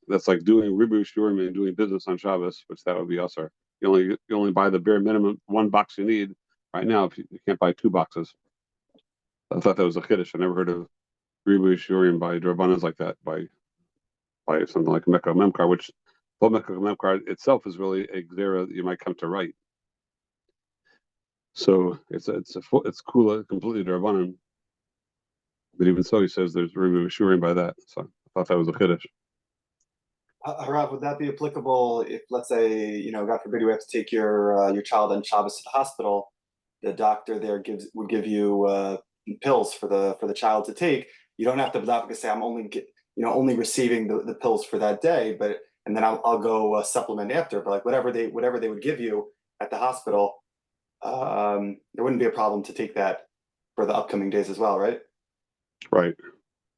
That's like doing ribu b'shiurim and doing business on Shabbos, which that would be usher. You only buy the bare minimum one box you need right now. If you can't buy two boxes, I thought that was a chiddush. I never heard of ribu shurim by drabanas like that by something like Mekka Memkar, which Mekka Memkar itself is really a gzera that you might come to write. So it's kula completely drabanan, but even so, he says there's ribu shurim by that. So I thought that was a chiddush. Harav, would that be applicable if, let's say, God forbid, you have to take your child on Shabbos to the hospital? The doctor there would give you pills for the child to take. You don't have to say I'm only receiving the pills for that day, and then I'll go supplement after. But like whatever they would give you at the hospital, there wouldn't be a problem to take that for the upcoming days as well, right? Right.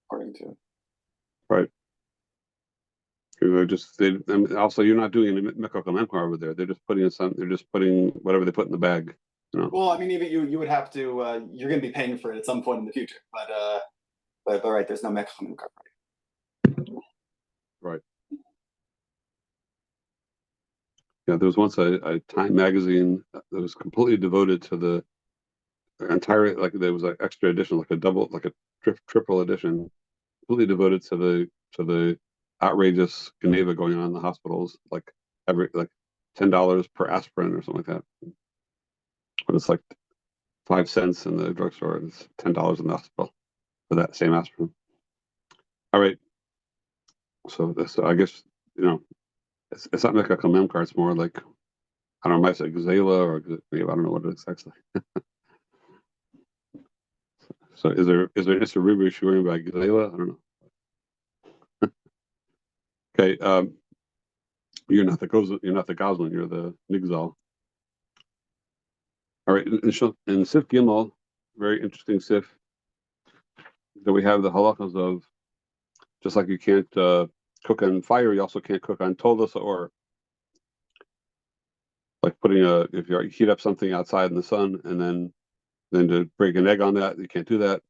According to right. Also you're not doing any Mekka Memkar over there. They're just putting whatever they put in the bag. Well, I mean, even you would have to. You're going to be paying for it at some point in the future, but right, there's no Mekcha Memkar. Right. Yeah, there was once a Time magazine that was completely devoted to the entire, like there was an extra edition, like a double, like a triple edition, completely devoted to the outrageous Geneva going on in the hospitals, like $10 per aspirin or something like that. But it's like 5 cents in the drugstore and it's $10 in the hospital for that same aspirin. All right. So I guess it's not like a Memkar. It's more like I don't know, I might say Gazela or I don't know what it is actually. So is there an Issa Ribu Shurim by Gazela? I don't know. Okay, you're not the Goslin, you're the Nigzal. All right, in Sif Gimel, very interesting Sif, that we have the halachas of just like you can't cook on fire, you also can't cook on tolas or like if you heat up something outside in the sun and then to break an egg on that, you can't do that.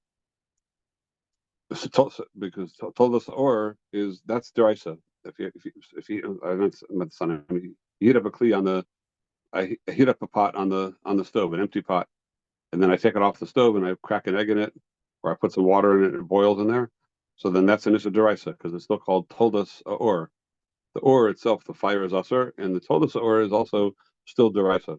because told us or is that's deraisa. If you I meant the sun. I mean, you heat up a kli on the I heat up a pot on the stove, an empty pot, and then I take it off the stove and I crack an egg in it, or I put some water in it and it boils in there. So then that's an issue deraisa because it's still called told us or. The or itself, the fire is usher, and the told us or is also still deraisa.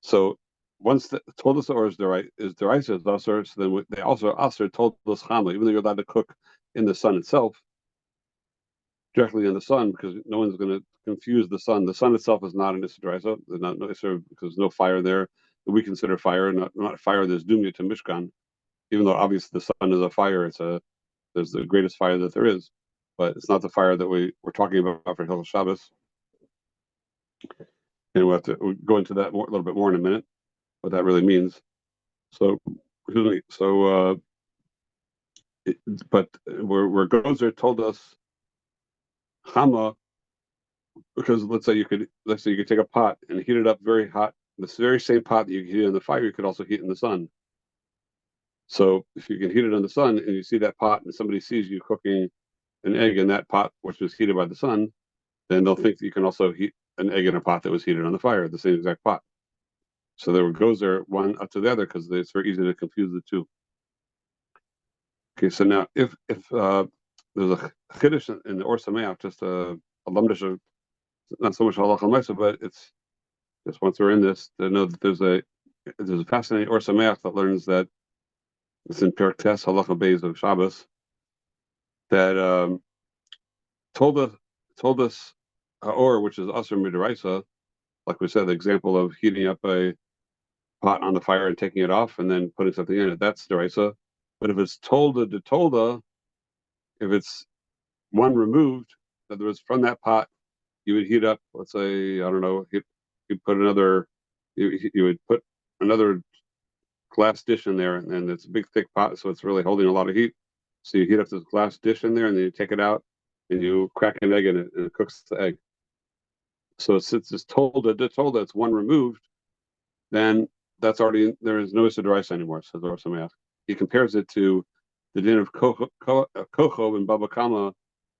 So once the told us or is deraisa is usher, so then they also usher told us chama, even though you're allowed to cook in the sun itself, directly in the sun, because no one's going to confuse the sun. The sun itself is not an issur deraisa. There's not no issur because there's no fire there that we consider fire, not fire. There's dumya to mishkan, even though obviously the sun is a fire. There's the greatest fire that there is, but it's not the fire that we're talking about for Hilchos Shabbos. And we'll go into that a little bit more in a minute, what that really means. So, excuse me. So, but where Gozer told us Chama, because let's say you could take a pot and heat it up very hot. This very same pot that you heat in the fire, you could also heat in the sun. So if you can heat it in the sun and you see that pot and somebody sees you cooking an egg in that pot, which was heated by the sun, then they'll think that you can also heat an egg in a pot that was heated on the fire, the same exact pot. So there goes there one up to the other because it's very easy to confuse the two. Okay, so now if there's a chiddush in the Or Sameach, just a lamdish, not so much halacha l'maisa, but it's just once we're in this to know that there's a fascinating Or Sameach that learns that it's in Perek Tes halacha beis of Shabbos that told us or which is asur midaraisa, like we said, the example of heating up a pot on the fire and taking it off and then putting something in it, that's deraisa. But if it's tolda de tolda, if it's one removed, in other words, from that pot, you would heat up, let's say, I don't know, you put another, you would put another glass dish in there, and it's a big thick pot, so it's really holding a lot of heat. So you heat up this glass dish in there, and then you take it out, and you crack an egg in it, and it cooks the egg. So since it's tolda de tolda, it's one removed, then that's already, there is no issur deraisa anymore, says the Or Sameach. He compares it to the din of kocho and baba kama.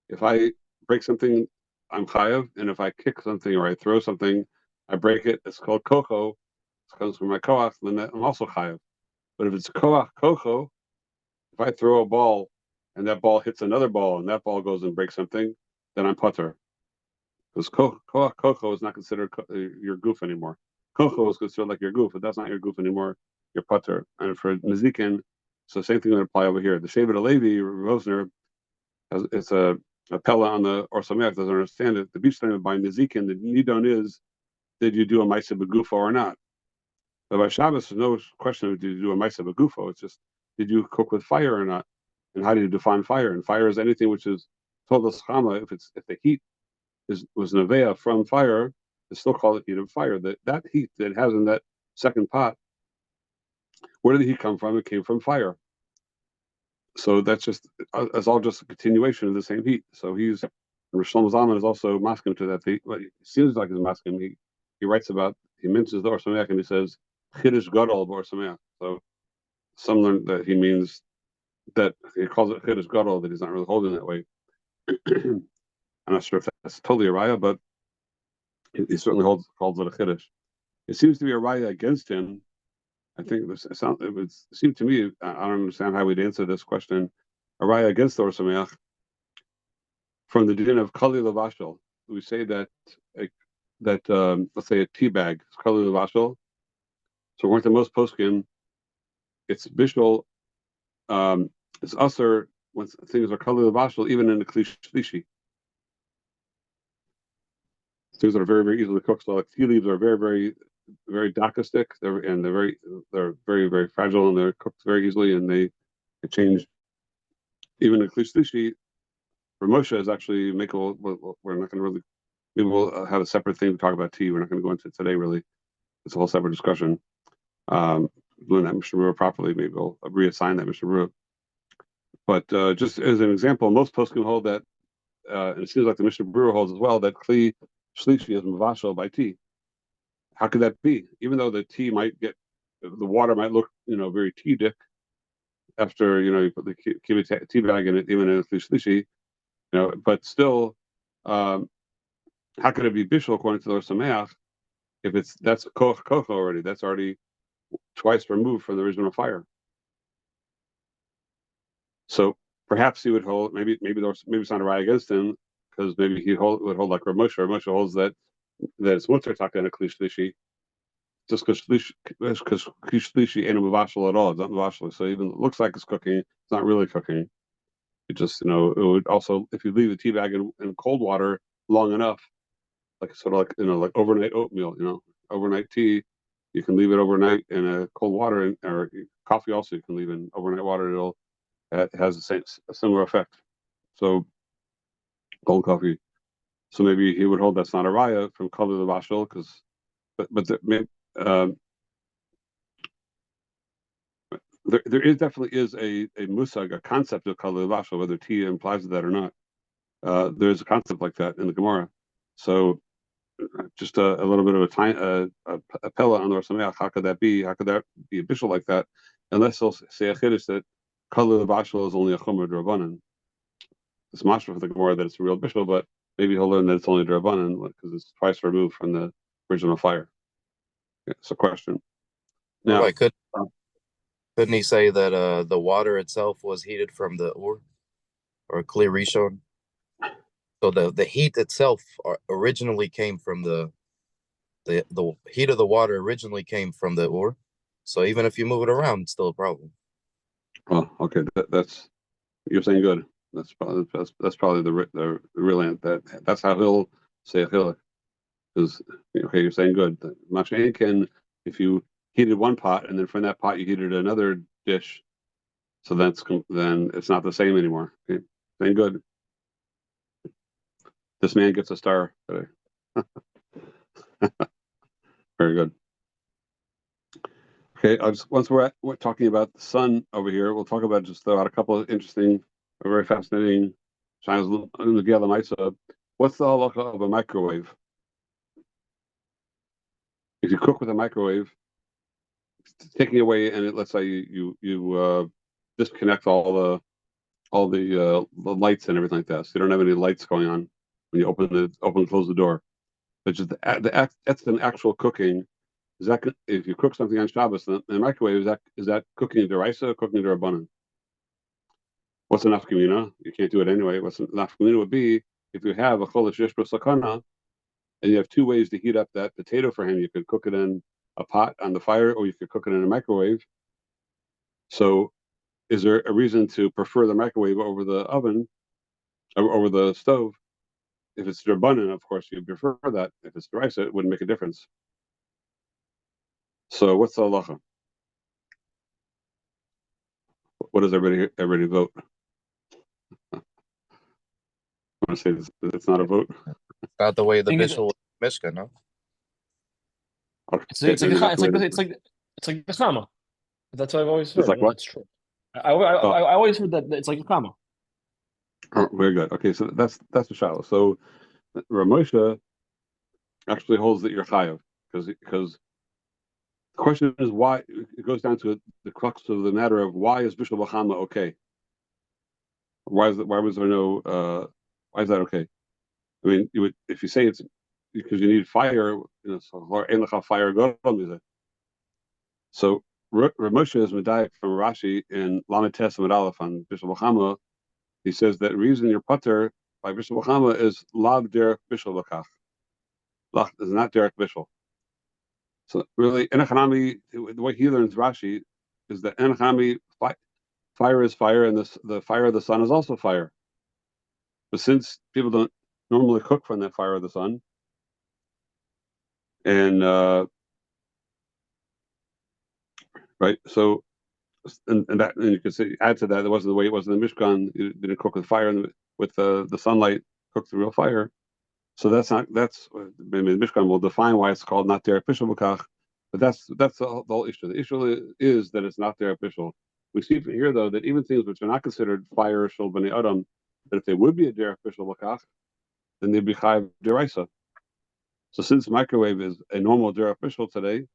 If I break something, I'm chayav, and if I kick something or I throw something, I break it. It's called kocho. It comes from my koach, then I'm also chayav. But if it's kocho, if I throw a ball and that ball hits another ball and that ball goes and breaks something, then I'm patur. Because kocho is not considered your goof anymore. Kocho is considered like your goof, but that's not your goof anymore. Your patur. And for nezikin, so same thing would apply over here. The Shevet Alevi Rosner it's a Pella on the Or Sameach doesn't understand it. The beach time by nezikin, the nidon is, did you do a ma'aseh begufo or not? But by Shabbos, there's no question of did you do a ma'aseh begufo. It's just, did you cook with fire or not? And how do you define fire? And fire is anything which is todas chama. If the heat was nevea from fire, they still call it heat of fire. That heat that it has in that second pot, where did the heat come from? It came from fire. So that's just, it's all just a continuation of the same heat. So he's, Rosh Zalman is also masking to that. It seems like he's masking. He writes about, he mentions the Or Sameach and he says, Chiddush Gadol Or Sameach. So some learn that he means that he calls it Chiddush Gadol, that he's not really holding that way. I'm not sure if that's totally a raya, but he certainly calls it a Chiddush. It seems to be a raya against him. I think it would seem to me, I don't understand how we'd answer this question, a raya against the Or Sameach from the din of Kali Lavashel. We say that let's say a tea bag is Kali Lavashel. So we're to most poskim, it's bishul, it's usher when things are Kali Lavashel, even in the Kli Shlishi. Things that are very, very easily cooked. So like tea leaves are very, very, very dakistic. They're very, very fragile, and they're cooked very easily, and they change. Even in Kli Shlishi, Ramosha is actually makeable. We're not going to really. Maybe we'll have a separate thing to talk about tea. We're not going to go into it today. Really, it's a whole separate discussion. Doing that Mishnah Berurah properly, maybe we'll reassign that Mishnah Berurah. But just as an example, most poskim hold that, and it seems like the Mishnah Berurah holds as well, that Kli Shlishi is mavashel by tea. How could that be? Even though the tea might the water might look, very tea-dick, after you put the tea bag in it, even in a shlishi, but still, how could it be bishul according to the Sameach if that's koch already? That's already twice removed from the original fire. So perhaps he would hold. Maybe it's not a right against him because maybe he would hold like Rav Moshe. Rav Moshe holds that it's mutter talking a klishlishi, just because klishlishi ain't a mavashal at all. It's not mavashal. So even it looks like it's cooking, it's not really cooking. It just it would also, if you leave the tea bag in cold water long enough, like sort of like like overnight oatmeal, overnight tea, you can leave it overnight in a cold water, or coffee also you can leave in overnight water. It has a similar effect. So cold coffee. So maybe he would hold that's not a raya from color the bashal, but there is definitely is a musag, a concept of color the bashal, whether tea implies that or not. There's a concept like that in the Gemara. So just a little bit of a pella on the Rosh Hashanah. How could that be? How could that be a bishul like that? Unless he'll say a chiddush that color the bashal is only a chomer d'Rabbanan. It's mashma for the Gemara that it's a real bishul, but maybe he'll learn that it's only d'Rabbanan because it's twice removed from the original fire. It's a question. Now, couldn't he say that the water itself was heated from the ur or clear rishon? So the heat itself originally came from the heat of the water originally came from the ur. So even if you move it around, it's still a problem. Oh, okay. That's you're saying good. That's probably the real answer. That's how he'll say a chiluk. Because you're saying good. Masha'en can, if you heated one pot and then from that pot you heated another dish, so then it's not the same anymore. Okay, saying good. This man gets a star today. Very good. Okay, once we're talking about the sun over here, we'll talk about just a couple of interesting, very fascinating shines in the Gela. What's the halacha of a microwave? If you cook with a microwave, taking away, and let's say you disconnect all the lights and everything like that, so you don't have any lights going on when you open and close the door. But just that's an actual cooking. Is that if you cook something on Shabbos in the microwave? Is that cooking deraisa or cooking derabanan? What's a nafkamina? You can't do it anyway. What's a nafkamina would be if you have a cholish yishbro sakana, and you have two ways to heat up that potato for him. You could cook it in a pot on the fire, or you could cook it in a microwave. So, is there a reason to prefer the microwave over the oven, or over the stove? If it's derabanan, of course, you prefer that. If it's deraisa, it wouldn't make a difference. So, what's the halacha? What does everybody vote? I want to say this, it's not a vote. It's not the way the bishul mishkan, no. Okay. It's like the chama. That's what I've always heard. It's like what? That's true. I always heard that it's like a chama. Oh, very good. Okay, so that's the shaila. So Rav Moshe actually holds that you're chayav because the question is why. It goes down to the crux of the matter of why is bishul b'chama okay? Why is that okay? I mean, if you say it's because you need fire, so fire. So Rav Moshe is medayek from Rashi in Lamed Tes Amud Aleph on bishul b'chama. He says that reason you're putter by bishul b'chama is lav derech bishul b'kach. Lach is not derech bishul. So really, enochanami, the way he learns Rashi is that enochanami, fire is fire, and the fire of the sun is also fire. But since people don't normally cook from that fire of the sun, and right, so and you could say add to that, that wasn't the way it was in the Mishkan. You didn't cook with fire with the sunlight, cook the real fire. So that's maybe the Mishkan will define why it's called not derech bishul b'kach, but that's the whole issue. The issue is that it's not derech bishul. We see from here though that even things which are not considered fire shel b'nei adam, that if they would be a derech bishul b'kach, then they'd be chayav deraisa. So since microwave is a normal derech bishul today,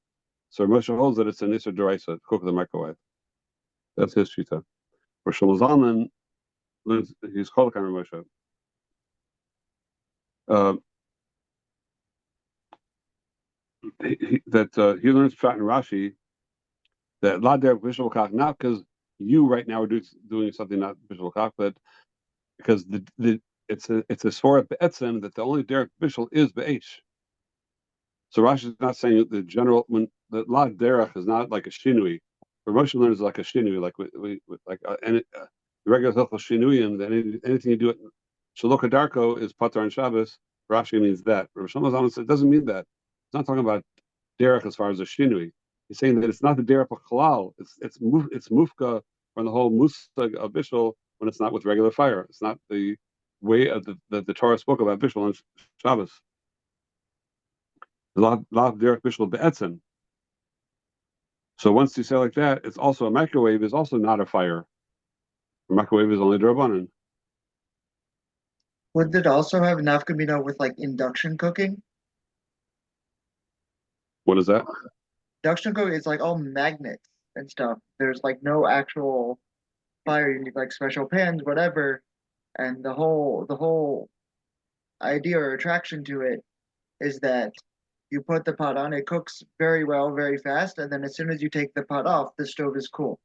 so Moshe holds that it's an issur deraisa to cook with the microwave. That's his shita. For Shlomo Zalman, he's called Kamar Moshe. He learns Pshat and Rashi that La Derek Bishul Kach, not because you right now are doing something not Bishul Kach, but because it's a Sora Be'etzem that the only Derek Bishul is Be'esh. So Rashi is not saying the general, when the La Derech is not like a Shinui. But Moshe learns like a Shinui, like the regular Hilchos Shinuyim, that anything you do at Shaloka Darko is Pater on Shabbos. Rashi means that. But Shlomo Zalman said it doesn't mean that. It's not talking about derech as far as a shinui. He's saying that it's not the derech of halal. It's mufka from the whole musag of bishul when it's not with regular fire. It's not the way of the Torah spoke about bishul on Shabbos. La derech bishul be'etzem. So once you say like that, it's also a microwave is also not a fire. A microwave is only drabanan. Would it also have nafkamina with like induction cooking? What is that? Induction cooking is like all magnets and stuff. There's like no actual fire. You need like special pans, whatever. And the whole idea or attraction to it is that you put the pot on, it cooks very well, very fast, and then as soon as you take the pot off, the stove is cool.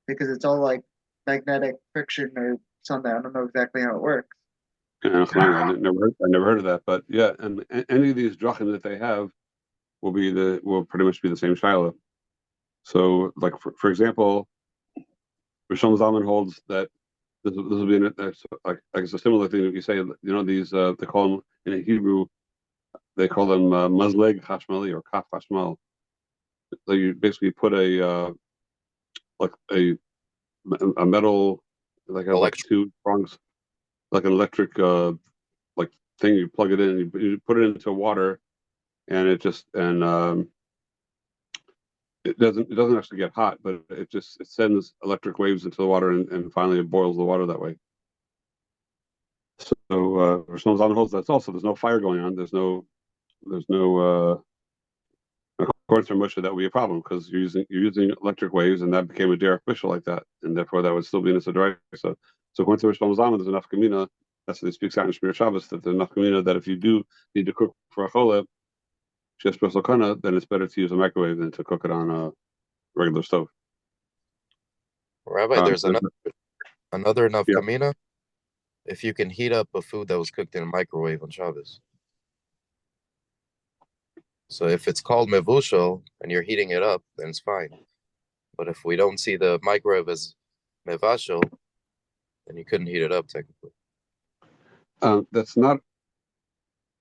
Because it's all like magnetic friction or something. I don't know exactly how it works. I never heard of that, but yeah, and any of these drachim that they have will pretty much be the same shiloh. So, like for example, Rishon Zalman holds that this will be like it's a similar thing that you say. You know, these they call them in Hebrew, they call them mazleg chashmali or kaf chashmal. So you basically put a metal like two prongs, like an electric like thing. You plug it in, you put it into water, and it doesn't actually get hot, but it sends electric waves into the water, and finally it boils the water that way. So Rishon Zalman holds that's also there's no fire going on. There's no according to Moshe that would be a problem because you're using electric waves, and that became a derech bishul like that, and therefore that would still be in a sedrai. So according to Rishon Zalman, there's enough kamina. That's what he speaks out in Shmir Shabbos, that there's enough kamina that if you do need to cook for a cholev, then it's better to use a microwave than to cook it on a regular stove. Rabbi, there's another enough kamina if you can heat up a food that was cooked in a microwave on Shabbos. So if it's called mevushal and you're heating it up, then it's fine. But if we don't see the microwave as mevashal, then you couldn't heat it up technically. That's not.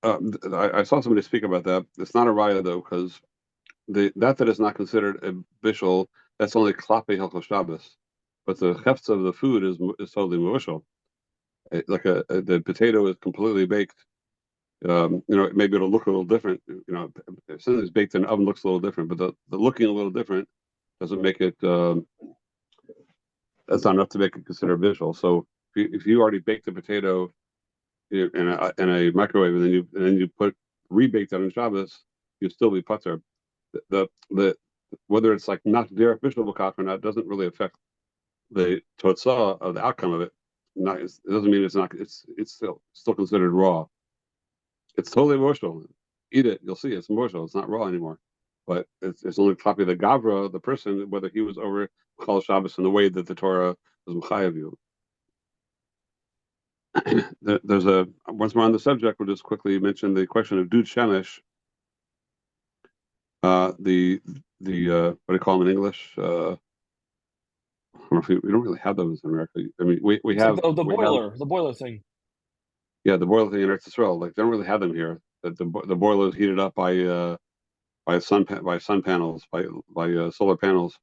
I saw somebody speak about that. It's not a raya though, because that is not considered a bishul. That's only klape hilchos Shabbos, but the hefts of the food is totally mevushal. Like the potato is completely baked. Maybe it'll look a little different. As soon as it's baked in the oven, looks a little different, but the looking a little different doesn't make it. That's not enough to make it considered visual. So if you already baked the potato in a microwave and then you rebake that on Shabbos, you'll still be pater. The whether it's like not derech bishul b'kach or not doesn't really affect the totzah of the outcome of it. It doesn't mean it's not. It's still considered raw. It's totally emotional. Eat it, you'll see it's emotional. It's not raw anymore. But it's only copy the gavra, the person, whether he was over Chol Shabbos in the way that the Torah was mechayev you. There's once we're on the subject, we'll just quickly mention the question of dud shemesh. What do you call them in English? I don't know if we don't really have those in America. I mean, we have the boiler thing. Yeah, the boiler thing in Eretz Yisrael, like they don't really have them here. The boiler is heated up by sun panels, by solar panels.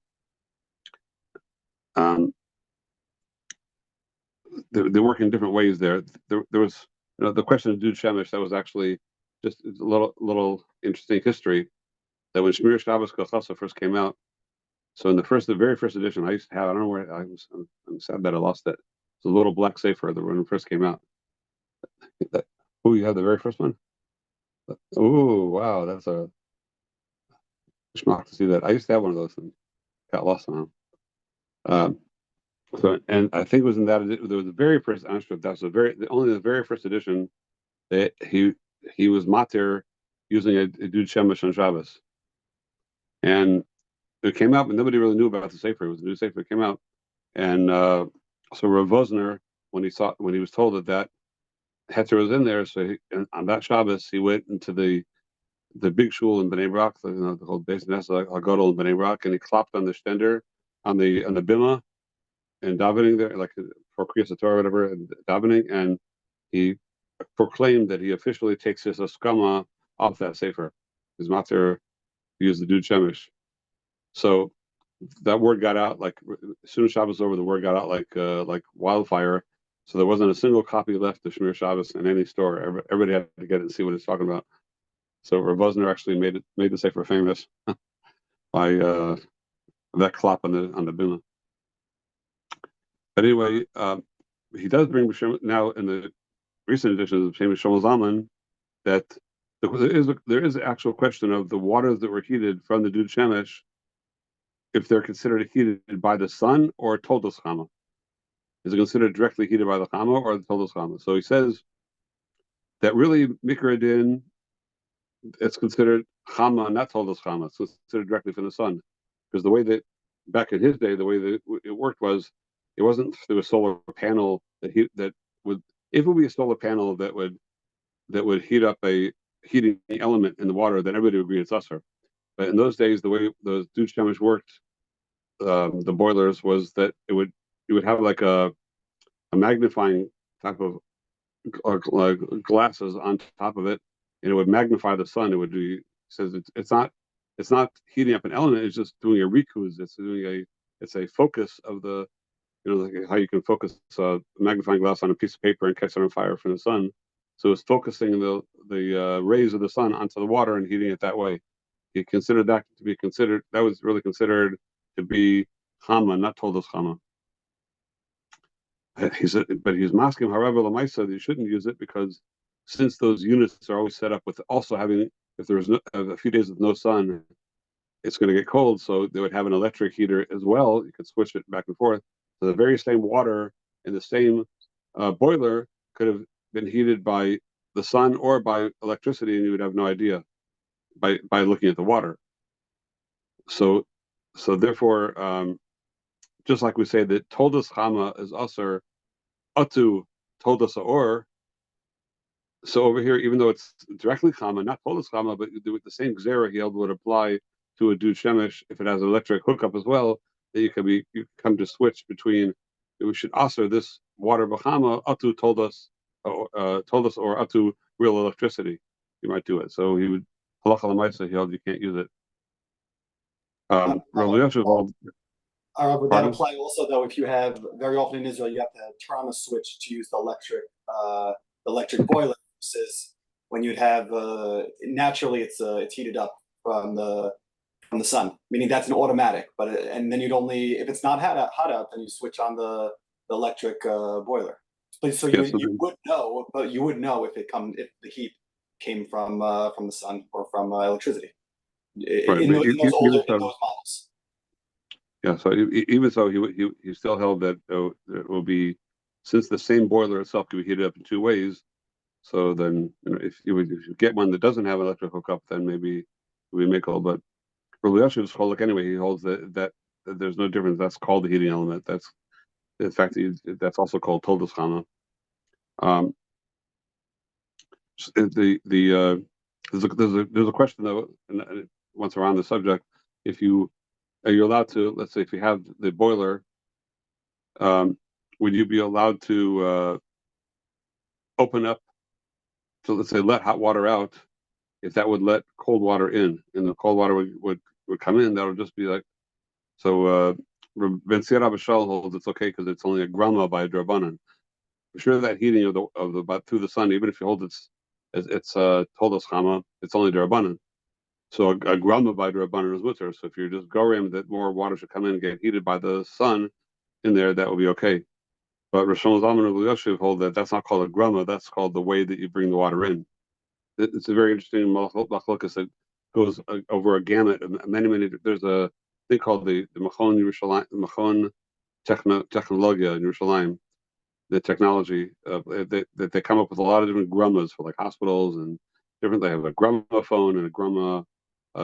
They work in different ways there. There was the question of dud shemesh that was actually just a little interesting history. That when Shmir Shabbos Kachasa first came out, so in the very first edition, I used to have. I don't know where I'm sad that I lost it. It's a little black sefer that when it first came out. Oh, you have the very first one? Oh, wow, that's a schmuck to see that. I used to have one of those and got lost somehow. So, and I think it was in that there was the very first. I'm not sure if that's the very first edition that he was matir using a dud shemesh on Shabbos, and it came out, but nobody really knew about the sefer. It was a new sefer that came out, and so Rav Vosner, when he was told that Heter was in there, so on that Shabbos he went into the big shul in Bnei Brak, the whole base Hagadol in Bnei Brak, and he clapped on the stender on the bima and davening there, like for Kriyas Torah or whatever, and davening, and he proclaimed that he officially takes his askama off that sefer. His mater used the dud shemesh. So that word got out like as soon as Shabbos was over, the word got out like wildfire. So there wasn't a single copy left of Shmir Shabbos in any store. Everybody had to get it and see what it's talking about. So Rav Vosner actually made the sefer famous by that clap on the bima. But anyway, he does bring now in the recent editions of Shemesh Shlomo Zalman that there is an actual question of the waters that were heated from the dud shemesh, if they're considered heated by the sun or toldos chama. Is it considered directly heated by the chama or the toldos chama? So he says that really mikra din, it's considered chama, not toldos chama. It's considered directly from the sun, because the way that back in his day, the way that it worked was it wasn't through a solar panel that would, if it would be a solar panel that would heat up a heating element in the water, then everybody would agree it's usher. But in those days, the way those dud shemesh worked, the boilers, was that it would have like a magnifying type of like glasses on top of it, and it would magnify the sun. It would be, says it's not heating up an element, it's just doing a rikuz. It's a focus of the, like how you can focus a magnifying glass on a piece of paper and catch it on fire from the sun. So it's focusing the rays of the sun onto the water and heating it that way. He considered that to be considered, that was really considered to be chama, not toldos chama. He said, but he's masking, however, Lamaisa, that you shouldn't use it, because since those units are always set up with also having, if there's a few days with no sun, it's going to get cold, so they would have an electric heater as well. You could switch it back and forth. So the very same water in the same boiler could have been heated by the sun or by electricity, and you would have no idea by looking at the water. So therefore, just like we say that toldos chama is usher atu toldos or. So over here, even though it's directly chama, not toldos chama, but the same gzera he held would apply to a dud shemesh if it has an electric hookup as well. That you come to switch between. We should usher this water b'chama atu toldos or atu real electricity. You might do it. So he would halacha l'maisa, he held you can't use it. Rav Yosef. Would that apply also, though, if you have, very often in Israel, you have to turn on a switch to use the electric boiler, versus when you'd have, naturally it's heated up from the sun, meaning that's an automatic, and then you'd only, if it's not hot out, then you switch on the electric boiler. So you would know, but you would know if the heat came from the sun or from electricity. Right, in those models. Yeah, so even so, he still held that it will be, since the same boiler itself can be heated up in two ways. So then, if you get one that doesn't have an electric hookup, then maybe we make all. But for Yosef's cholek anyway, he holds that there's no difference. That's called the heating element. That's, in fact, that's also called toldos chama. There's a question though, once we're on the subject, if you are you allowed to, let's say, if you have the boiler, would you be allowed to open up to, let's say, let hot water out, if that would let cold water in, and the cold water would come in? That would just be like, so Ben Sira B'Shal holds it's okay because it's only a grama by drabanan. For sure, that heating of the through the sun, even if you hold it's toldos chama, it's only drabanan. So a grama by drabanan is mutter. So if you're just gorim that more water should come in and get heated by the sun in there, that will be okay. But Rosh Zalman and Yosef hold that that's not called a grama, that's called the way that you bring the water in. It's a very interesting machlokas that goes over a gamut of many. There's a thing called the Machon Yerushalayim, Machon technologia in Yerushalayim, the technology that they come up with a lot of different grummas for like hospitals and different. They have a gramophone and a grumma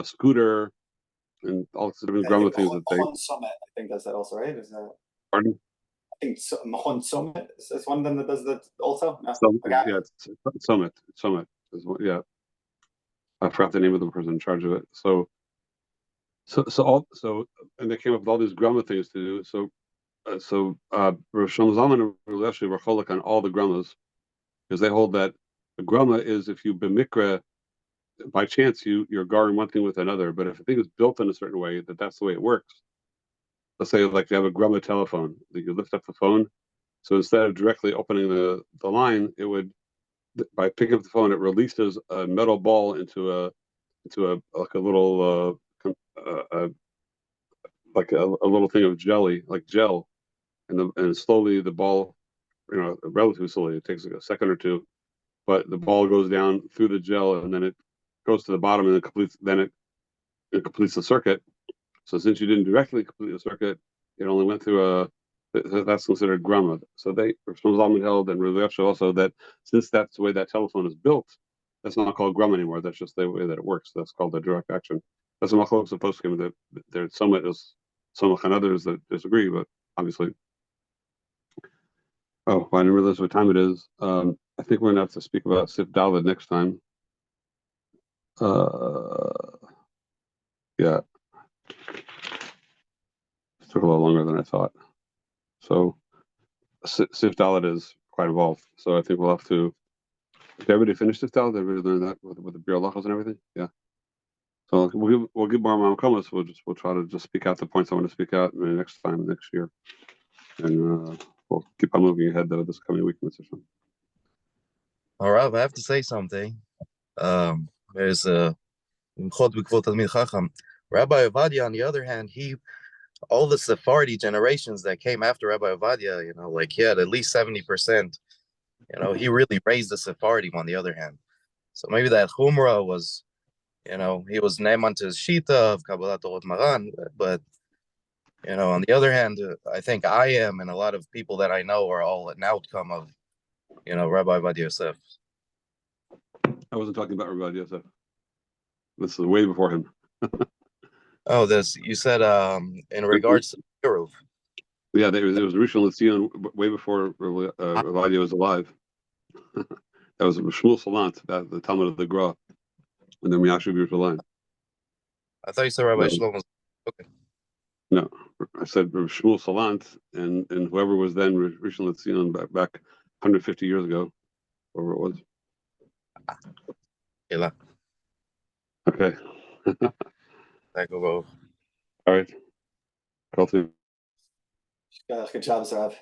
scooter and all sorts of different grumma things that they. Summit, I think, does that also, right? Is that? Pardon? I think Mahon Summit is one of them that does that also. No? Yeah, it's Summit. Yeah, I forgot the name of the person in charge of it. So, and they came up with all these grumma things to do. So Rosh Zalman and Rosh were cholik on all the grummas because they hold that the grumma is if you b'mikra, by chance you're guarding one thing with another, but if a thing is built in a certain way that's the way it works. Let's say like you have a grumma telephone that you lift up the phone, so instead of directly opening the line, it would, by picking up the phone, it releases a metal ball into a like a little like a little thing of jelly, like gel, and slowly the ball, relatively slowly, it takes like a second or two, but the ball goes down through the gel and then it goes to the bottom and it completes the circuit. So since you didn't directly complete the circuit, it only went through that's considered grumma. So Shlomo Zalman held and Rav Yosha also that since that's the way that telephone is built, that's not called grumma anymore. That's just the way that it works. That's called the direct action. That's a machlokes supposed to that there's some and others that disagree, but obviously. Oh, I didn't realize what time it is. I think we're gonna have to speak about Sif Dalet next time. Yeah. It took a little longer than I thought. So Sif Dalet is quite involved. So I think we'll have to. Did everybody finish Sif Dalet? Did everybody learn that with the Biur Halachos and everything? Yeah. So we'll give more Mamakomas. We'll try to just speak out the points I want to speak out next year, and we'll keep on moving ahead though this coming week, Mr. Sean. All right, I have to say something. There's Rabbi Ovadia, on the other hand, all the Sephardi generations that came after Rabbi Ovadia, like he had at least 70%. He really raised the Sephardi on the other hand. So maybe that Chumrah was, he was named onto his Shita of Kabbalat Torot Maran, but, on the other hand, I think I am and a lot of people that I know are all an outcome of, Rabbi Ovadia Yosef. I wasn't talking about Rabbi Yosef. This is way before him. Oh, you said in regards to Shiruv. Yeah, there was Rishon LeZion way before Rabbi was alive. That was Shmuel Salant, the Talmud of the Gra, and then Yashu Yerushalayim. I thought you said Rabbi Shlomo. Okay. No, I said Shmuel Salant and whoever was then Rishon LeZion back 150 years ago, whatever it was. Okay. All right. Good job, Sav.